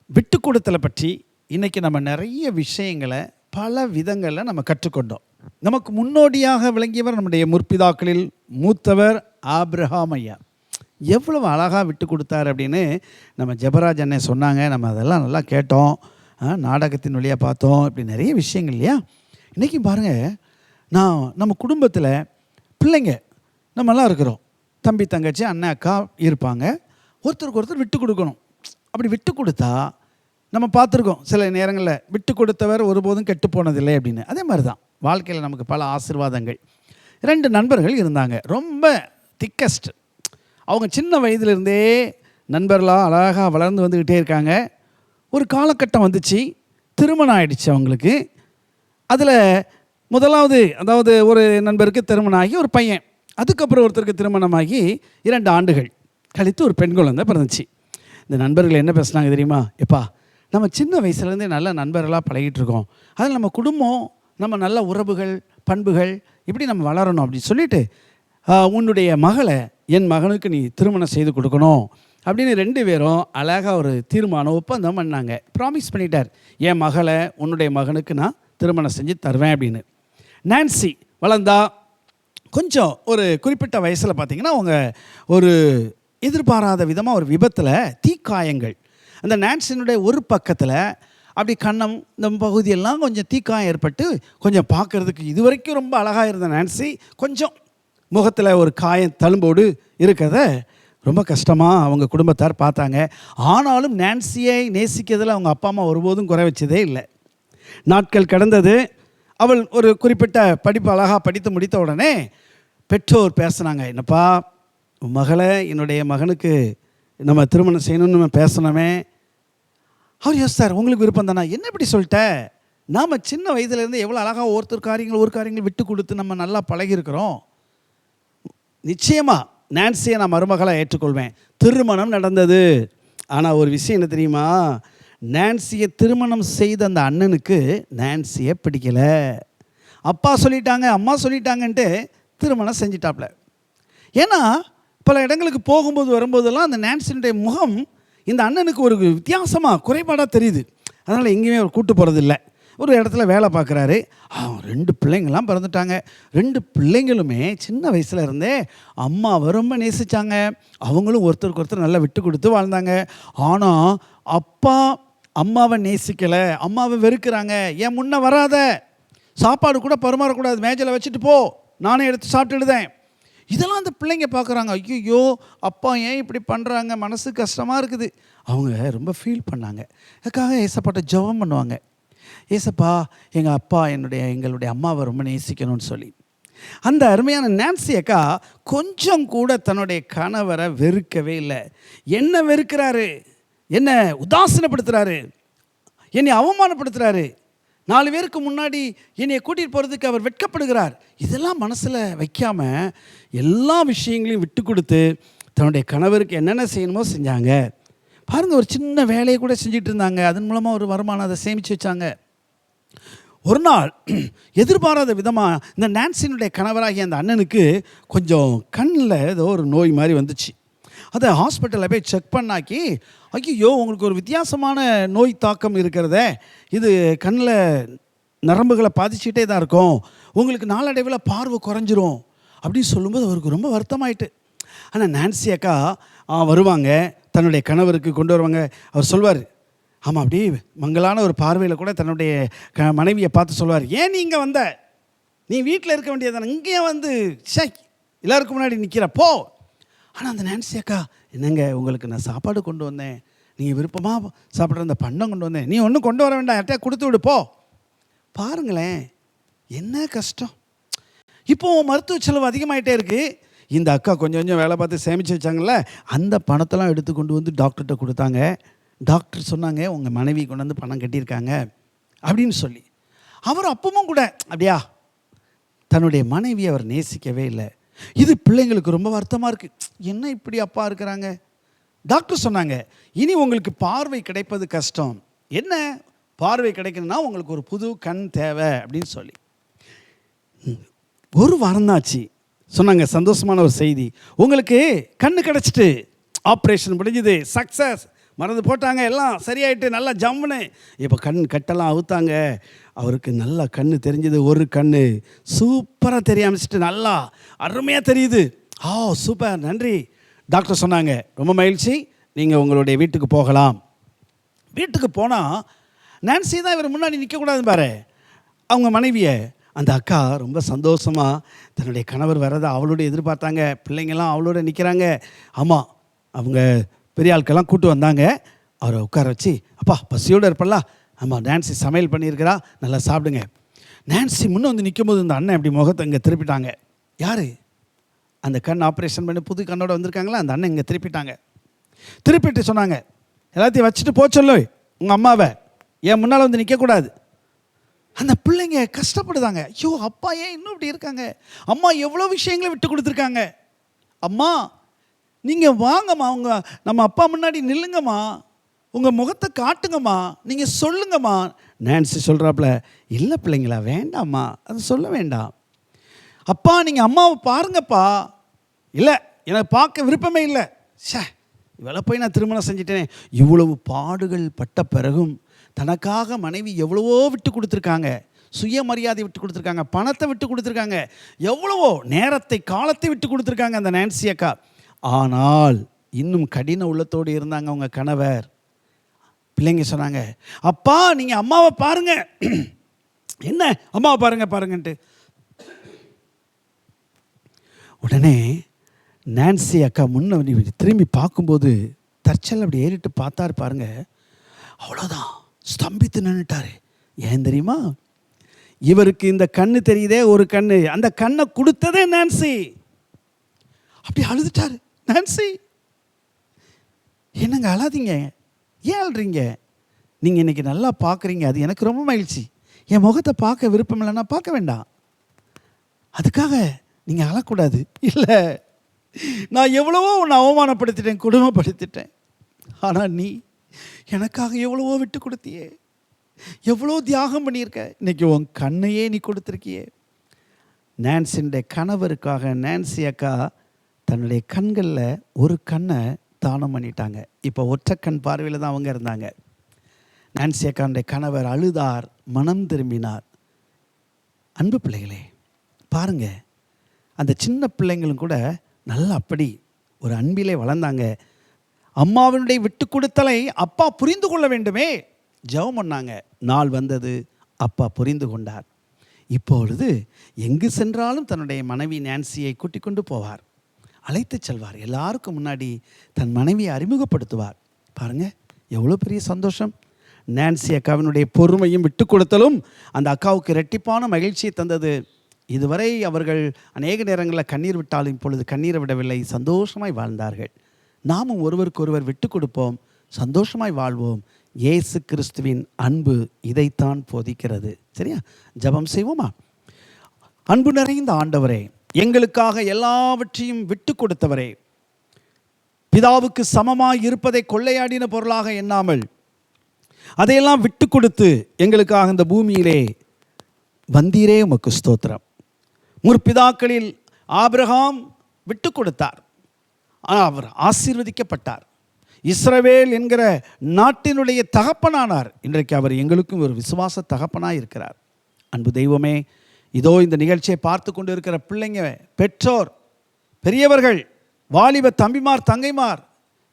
விட்டு கொடுத்தலை பற்றி இன்றைக்கி நம்ம நிறைய விஷயங்களை பல விதங்களில் நம்ம கற்றுக்கொண்டோம். நமக்கு முன்னோடியாக விளங்கியவர் நம்முடைய முற்பிதாக்களில் மூத்தவர் ஆபிரகாம் ஐயா. எவ்வளவு அழகாக விட்டு கொடுத்தார் அப்படின்னு நம்ம ஜெபராஜ் அண்ணே சொன்னாங்க. நம்ம அதெல்லாம் நல்லா கேட்டோம், நாடகத்தின் வழியாக பார்த்தோம். இப்படி நிறைய விஷயங்கள் இல்லையா? இன்றைக்கி பாருங்கள், நம்ம குடும்பத்தில் பிள்ளைங்க நம்மெல்லாம் இருக்கிறோம். தம்பி தங்கச்சி அண்ணன் அக்கா இருப்பாங்க. ஒருத்தருக்கு ஒருத்தர் விட்டு கொடுக்கணும். அப்படி விட்டு கொடுத்தா நம்ம பார்த்துருக்கோம் சில நேரங்களில், விட்டு கொடுத்தவர் ஒருபோதும் கெட்டு போனதில்லை அப்படின்னு. அதே மாதிரி தான் வாழ்க்கையில் நமக்கு பல ஆசீர்வாதங்கள். 2 நண்பர்கள் இருந்தாங்க, ரொம்ப திக்கஸ்ட். அவங்க சின்ன வயதிலிருந்தே நண்பர்களாக அழகாக வளர்ந்து வந்துக்கிட்டே இருக்காங்க. ஒரு காலகட்டம் வந்துச்சு, திருமணம் ஆயிடுச்சு அவங்களுக்கு. அதில் முதலாவது, அதாவது ஒரு நண்பருக்கு திருமணம் ஆகி ஒரு பையன், அதுக்கப்புறம் ஒருத்தருக்கு திருமணமாகி 2 ஆண்டுகள் கழித்து ஒரு பெண் குழந்தை பிறந்துச்சு. இந்த நண்பர்கள் என்ன பேசுனாங்க தெரியுமா? எப்பா, நம்ம சின்ன வயசுலேருந்தே நல்ல நண்பர்களாக பழகிட்டு இருக்கோம், அதில் நம்ம குடும்பம், நம்ம நல்ல உறவுகள், பண்புகள் இப்படி நம்ம வளரணும் அப்படின்னு சொல்லிட்டு, உன்னுடைய மகளை என் மகனுக்கு நீ திருமணம் செய்து கொடுக்கணும் அப்படின்னு 2 பேரும் அழகாக ஒரு தீர்மானம், ஒப்பந்தம் பண்ணாங்க. ப்ராமிஸ் பண்ணிட்டார், என் மகளை உன்னுடைய மகனுக்கு நான் திருமணம் செஞ்சு தருவேன் அப்படின்னு. நான்சி வளர்ந்தா கொஞ்சம் ஒரு குறிப்பிட்ட வயசில் பார்த்திங்கன்னா அவங்க ஒரு எதிர்பாராத விதமாக ஒரு விபத்தில் தீக்காயங்கள், அந்த நான்சினுடைய ஒரு பக்கத்தில் அப்படி கன்னம் இந்த பகுதியெல்லாம் கொஞ்சம் தீக்காயம் ஏற்பட்டு கொஞ்சம் பார்க்குறதுக்கு இது வரைக்கும் ரொம்ப அழகாக இருந்த நான்சி கொஞ்சம் முகத்தில் ஒரு காயம் தழும்போடு இருக்கிறத ரொம்ப கஷ்டமாக அவங்க குடும்பத்தார் பார்த்தாங்க. ஆனாலும் நான்சியை நேசிக்கிறதுல அவங்க அப்பா அம்மா ஒருபோதும் குறை வச்சதே இல்லை. நாட்கள் கடந்தது. அவள் ஒரு குறிப்பிட்ட படிப்பு அழகாக படித்து முடித்த உடனே பெற்றோர் பேசினாங்க, என்னப்பா மகளை என்னுடைய மகனுக்கு நம்ம திருமணம் செய்யணும்னு நம்ம பேசணுமே. அவர் யோசித்தார், உங்களுக்கு விருப்பம் தானே, என்ன இப்படி சொல்லிட்ட? நாம் சின்ன வயதுலேருந்து எவ்வளோ அழகாக ஒரு காரியங்கள் விட்டு கொடுத்து நம்ம நல்லா பழகியிருக்கிறோம். நிச்சயமாக நான்சியை நான் மருமகளை ஏற்றுக்கொள்வேன். திருமணம் நடந்தது. ஆனால் ஒரு விஷயம் என்ன தெரியுமா? நான்சியை திருமணம் செய்த அந்த அண்ணனுக்கு நான்சியை பிடிக்கலை. அப்பா சொல்லிட்டாங்க, அம்மா சொல்லிட்டாங்கன்ட்டு திருமணம் செஞ்சிட்டாப்ல. ஏன்னா பல இடங்களுக்கு போகும்போது வரும்போதெல்லாம் அந்த நான்சியினுடைய முகம் இந்த அண்ணனுக்கு ஒரு வித்தியாசமாக குறைபாடாக தெரியுது. அதனால் எங்கேயுமே அவர் கூட்டு போகிறதில்லை. ஒரு இடத்துல வேலை பார்க்குறாரு. 2 பிள்ளைங்கள்லாம் பிறந்துட்டாங்க. 2 பிள்ளைங்களுமே சின்ன வயசில் இருந்தே அம்மாவை ரொம்ப நேசித்தாங்க. அவங்களும் ஒருத்தருக்கு ஒருத்தர் நல்லா விட்டு கொடுத்து வாழ்ந்தாங்க. ஆனால் அப்பா அம்மாவை நேசிக்கலை, அம்மாவை வெறுக்கிறாங்க. ஏன் முன்ன வராத, சாப்பாடு கூட பரிமாறக்கூடாது, மேஜையில் வச்சுட்டு போ, நானே எடுத்து சாப்பிட்டுடுதேன், இதெல்லாம் அந்த பிள்ளைங்க பார்க்குறாங்க. ஐயோ, அப்பா ஏன் இப்படி பண்ணுறாங்க, மனசு கஷ்டமாக இருக்குது. அவங்க ரொம்ப ஃபீல் பண்ணாங்க. அதுக்காக ஏசப்பாட்ட ஜெபம் பண்ணுவாங்க. ஏசப்பா, எங்கள் அப்பா எங்களுடைய அம்மாவை ரொம்ப நேசிக்கணும்னு சொல்லி. அந்த அருமையான நான்சி அக்கா கொஞ்சம் கூட தன்னுடைய கணவரை வெறுக்கவே இல்லை. என்ன வெறுக்கிறாரு, என்ன உதாசீனப்படுத்துகிறாரு, என்னை அவமானப்படுத்துகிறாரு, 4 பேருக்கு முன்னாடி என்னை கூட்டிகிட்டு போகிறதுக்கு அவர் வெட்கப்படுகிறார். இதெல்லாம் மனசில் வைக்காமல் எல்லா விஷயங்களையும் விட்டு கொடுத்து தன்னுடைய கணவருக்கு என்னென்ன செய்யணுமோ செஞ்சாங்க. பாருங்கள், ஒரு சின்ன வேலையை கூட செஞ்சுட்டு இருந்தாங்க. அதன் மூலமாக ஒரு வருமானம் அதை சேமித்து வச்சாங்க. ஒரு நாள் எதிர்பாராத விதமாக இந்த நான்சினுடைய கணவராகிய அந்த அண்ணனுக்கு கொஞ்சம் கண்ணில் ஏதோ ஒரு நோய் மாதிரி வந்துச்சு. அதை ஹாஸ்பிட்டலில் போய் செக் பண்ணாக்கி, ஐயோ, உங்களுக்கு ஒரு வித்தியாசமான நோய் தாக்கம் இருக்கிறதே, இது கண்ணில் நரம்புகளை பாதிச்சுட்டே தான் இருக்கும், உங்களுக்கு நாளடைவில் பார்வை குறைஞ்சிரும் அப்படின்னு சொல்லும்போது அவருக்கு ரொம்ப வருத்தமாயிட்டு. ஆனால் நான்சி அக்கா வருவாங்க, தன்னுடைய கணவருக்கு கொண்டு வருவாங்க. அவர் சொல்வார், ஆமாம், அப்படியே மங்கலான ஒரு பார்வையில் கூட தன்னுடைய மனைவியை பார்த்து சொல்வார், ஏன் நீ இங்கே வந்த, நீ வீட்டில் இருக்க வேண்டியதானே, இங்கேயே வந்து எல்லாருக்கும் முன்னாடி நிற்கிற போ. ஆனால் அந்த நான்சி அக்கா, என்னங்க, உங்களுக்கு நான் சாப்பாடு கொண்டு வந்தேன், நீங்கள் விருப்பமாக சாப்பிட்ற அந்த பண்டம் கொண்டு வந்தேன், நீ ஒன்றும் கொண்டு வர வேண்டாம், யார்கிட்ட கொடுத்து விடு போ. பாருங்களேன், என்ன கஷ்டம். இப்போது மருத்துவ செலவு அதிகமாகிட்டே இருக்குது. இந்த அக்கா கொஞ்சம் கொஞ்சம் வேலை பார்த்து சேமித்து வச்சாங்கள்ல, அந்த பணத்தெல்லாம் எடுத்து கொண்டு வந்து டாக்டர்கிட்ட கொடுத்தாங்க. டாக்டர் சொன்னாங்க, உங்கள் மனைவி கொண்டு வந்து பணம் கட்டியிருக்காங்க அப்படின்னு சொல்லி. அவர் அப்பவும் கூட அப்படியா தன்னுடைய மனைவியை அவர் நேசிக்கவே இல்லை. இது பிள்ளைங்களுக்கு ரொம்ப வருத்தமாக இருக்குது. என்ன இப்படி அப்பா இருக்கிறாங்க. டாக்டர் சொன்னாங்க, இனி உங்களுக்கு பார்வை கிடைப்பது கஷ்டம். என்ன பார்வை கிடைக்கணும்னா உங்களுக்கு ஒரு புது கண் தேவை அப்படின்னு சொல்லி. ஒரு வாரம்தாச்சு. சொன்னாங்க, சந்தோஷமான ஒரு செய்தி, உங்களுக்கு கண்ணு கிடச்சிட்டு, ஆப்ரேஷன் முடிஞ்சுது, சக்ஸஸ், மருந்து போட்டாங்க, எல்லாம் சரியாயிட்டு, நல்லா ஜம்முன்னு. இப்போ கட்டெல்லாம் அவுத்தாங்க. அவருக்கு நல்லா கண்ணு தெரிஞ்சது. ஒரு கண்ணு சூப்பராக தெரிய ஆரம்பிச்சிட்டு, நல்லா அருமையாக தெரியுது. சூப்பர், நன்றி. டாக்டர் சொன்னாங்க, ரொம்ப மகிழ்ச்சி, நீங்கள் உங்களுடைய வீட்டுக்கு போகலாம். வீட்டுக்கு போனால் நான்சி தான் இவர் முன்னாடி நிற்கக்கூடாது பாரு, அவங்க மனைவியை. அந்த அக்கா ரொம்ப சந்தோஷமாக தன்னுடைய கணவர் வரதை அவளோட எதிர்பார்த்தாங்க. பிள்ளைங்கள்லாம் அவளோட நிற்கிறாங்க. ஆமாம், அவங்க பெரிய ஆட்கள்லாம் கூட்டு வந்தாங்க. அவரை உட்கார வச்சு, அப்பா பசியோடு இருப்பல்ல, ஆமாம் நான்சி சமையல் பண்ணியிருக்கிறா, நல்லா சாப்பிடுங்க. நான்சி முன்னே வந்து நிற்கும் போது இந்த அண்ணன் இப்படி முகத்தை இங்கே திருப்பிட்டாங்க. யார்? அந்த கண் ஆப்ரேஷன் பண்ணி புது கண்ணோட வந்திருக்காங்களா, அந்த அண்ணன் இங்கே திருப்பிட்டாங்க. திருப்பிட்டு சொன்னாங்க, எல்லாத்தையும் வச்சுட்டு போக சொல்லு உங்கள் அம்மாவை, என் முன்னால் வந்து நிற்கக்கூடாது. அந்த பிள்ளைங்க கஷ்டப்படுதாங்க. ஐயோ, அப்பா ஏன் இன்னும் இப்படி இருக்காங்க, அம்மா எவ்வளோ விஷயங்களை விட்டு கொடுத்துருக்காங்க, அம்மா நீங்கள் வாங்கம்மா, நம்ம அப்பா முன்னாடி நில்லுங்கம்மா, உங்கள் முகத்தை காட்டுங்கம்மா, நீங்கள் சொல்லுங்கம்மா. நான்சி சொல்கிறாப்புல, இல்லை பிள்ளைங்களா, வேண்டாம்மா, அதை சொல்ல வேண்டாம். அப்பா நீங்கள் அம்மாவை பாருங்கப்பா. இல்லை, எனக்கு பார்க்க விருப்பமே இல்லை. இவளை போய் நான் திருமணம் செஞ்சிட்டேனே. இவ்வளவு பாடுகள் பட்ட பிறகும் தனக்காக மனைவி எவ்வளவோ விட்டு கொடுத்துருக்காங்க, சுயமரியாதை விட்டு கொடுத்துருக்காங்க, பணத்தை விட்டு கொடுத்துருக்காங்க, எவ்வளவோ நேரத்தை காலத்தை விட்டு கொடுத்துருக்காங்க அந்த நான்சி அக்கா. ஆனால் இன்னும் கடின உள்ளத்தோடு இருந்தாங்க அவங்க கணவர். பிள்ளைங்க சொன்னாங்க, அப்பா நீங்கள் அம்மாவை பாருங்க. என்ன அம்மாவை பாருங்கன்ட்டு. உடனே நான்சி அக்கா முன்ன திரும்பி பார்க்கும்போது தற்செயல் அப்படி ஏறிட்டு பார்த்தாரு பாருங்க. அவ்வளோதான், ஸ்தம்பித்து நின்றுட்டாரு. ஏன் தெரியுமா? இவருக்கு இந்த கண்ணு தெரியுதே, ஒரு கண்ணு, அந்த கண்ணை கொடுத்ததே நான்சி. அப்படி அழுதுட்டாரு. நான்சி, என்னங்க அழாதீங்க, ஏன் அழுறீங்க? நீங்கள் இன்றைக்கி நல்லா பார்க்குறீங்க, அது எனக்கு ரொம்ப மகிழ்ச்சி. என் முகத்தை பார்க்க விருப்பம் இல்லைன்னா பார்க்க வேண்டாம், அதுக்காக நீங்கள் அழக்கூடாது. இல்லை, நான் எவ்வளவோ உன்னை அவமானப்படுத்திட்டேன், கொடுமைப்படுத்திட்டேன், ஆனால் நீ எனக்காக எவ்வளவோ விட்டு கொடுத்தியே, எவ்வளோ தியாகம் பண்ணியிருக்க, இன்றைக்கி உன் கண்ணையே நீ கொடுத்துருக்கியே. நான்சியுடைய கணவருக்காக நான்சி அக்கா தன்னுடைய கண்களில் ஒரு கண்ணை தானம் பண்ணிட்டாங்க. இப்போ ஒற்றை கண் பார்வையில் தான் அவங்க இருந்தாங்க. நான்சி அக்காவுடைய கணவர் அழுதார், மனம் திரும்பினார். அன்பு பிள்ளைகளே, பாருங்க, அந்த சின்ன பிள்ளைங்களும் கூட நல்லா அப்படி ஒரு அன்பிலே வளர்ந்தாங்க. அம்மாவினுடைய விட்டு கொடுத்தலை அப்பா புரிந்து கொள்ள வேண்டுமே, ஜெபம் பண்ணாங்க. நாள் வந்தது, அப்பா புரிந்து கொண்டார். இப்பொழுது எங்கு சென்றாலும் தன்னுடைய மனைவி நான்சியை கூட்டிக் கொண்டு போவார், அழைத்து செல்வார், எல்லாருக்கும் முன்னாடி தன் மனைவியை அறிமுகப்படுத்துவார். பாருங்க எவ்வளோ பெரிய சந்தோஷம். நான்சி அக்காவினுடைய பொறுமையும் விட்டு கொடுத்தலும் அந்த அக்காவுக்கு இரட்டிப்பான மகிழ்ச்சியை தந்தது. இதுவரை அவர்கள் அநேக நேரங்களில் கண்ணீர் விட்டாலும் இப்பொழுது கண்ணீரை விடவில்லை, சந்தோஷமாய் வாழ்ந்தார்கள். நாமும் ஒருவருக்கொருவர் விட்டு கொடுப்போம், சந்தோஷமாய் வாழ்வோம். இயேசு கிறிஸ்துவின் அன்பு இதைத்தான் போதிக்கிறது. சரியா? ஜெபம் செய்வோமா? அன்பு நிறைந்த ஆண்டவரே, எங்களுக்காக எல்லாவற்றையும் விட்டு கொடுத்தவரே, பிதாவுக்கு சமமாய் இருப்பதை கொள்ளையாடின பொருளாக எண்ணாமல் அதையெல்லாம் விட்டு கொடுத்து எங்களுக்காக இந்த பூமியிலே வந்தீரே, உமக்கு ஸ்தோத்திரம். முற்பிதாக்களில் ஆபிரகாம் விட்டு கொடுத்தார், அவர் ஆசீர்வதிக்கப்பட்டார். இஸ்ரவேல் என்கிற நாட்டினுடைய தகப்பனானார். இன்றைக்கு அவர் எங்களுக்கும் ஒரு விசுவாச தகப்பனாக இருக்கிறார். அன்பு தெய்வமே, இதோ இந்த நிகழ்ச்சியை பார்த்து கொண்டு இருக்கிற பிள்ளைங்க, பெற்றோர், பெரியவர்கள், வாலிப தம்பிமார், தங்கைமார்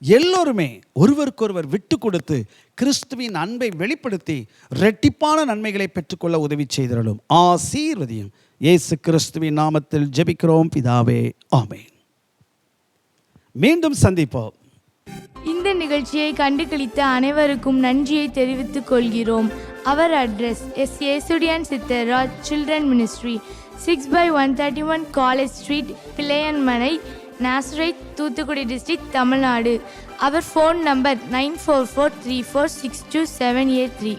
எல்லோருமே ஒருவருக்கொருவர் விட்டு கொடுத்து கிறிஸ்துவின் அன்பை வெளிப்படுத்தி இரட்டிப்பான நன்மைகளை பெற்றுக்கொள்ள உதவி செய்தருளும். ஆசீர்வதியும். இயேசு கிறிஸ்துவின் நாமத்தில் ஜெபிக்கிறோம் பிதாவே, ஆமென். மீண்டும் சந்திப்போம். இந்த நிகழ்ச்சியை கண்டுகளித்த அனைவருக்கும் நன்றியை தெரிவித்துக் கொள்கிறோம். அவர் address S Esudiyan Sithraj children ministry, 6/131 college street, Pillaiyanmanai, Nazareth, Thoothukudi district, Tamil Nadu. அவர் ஃபோன் நம்பர் 9443462783.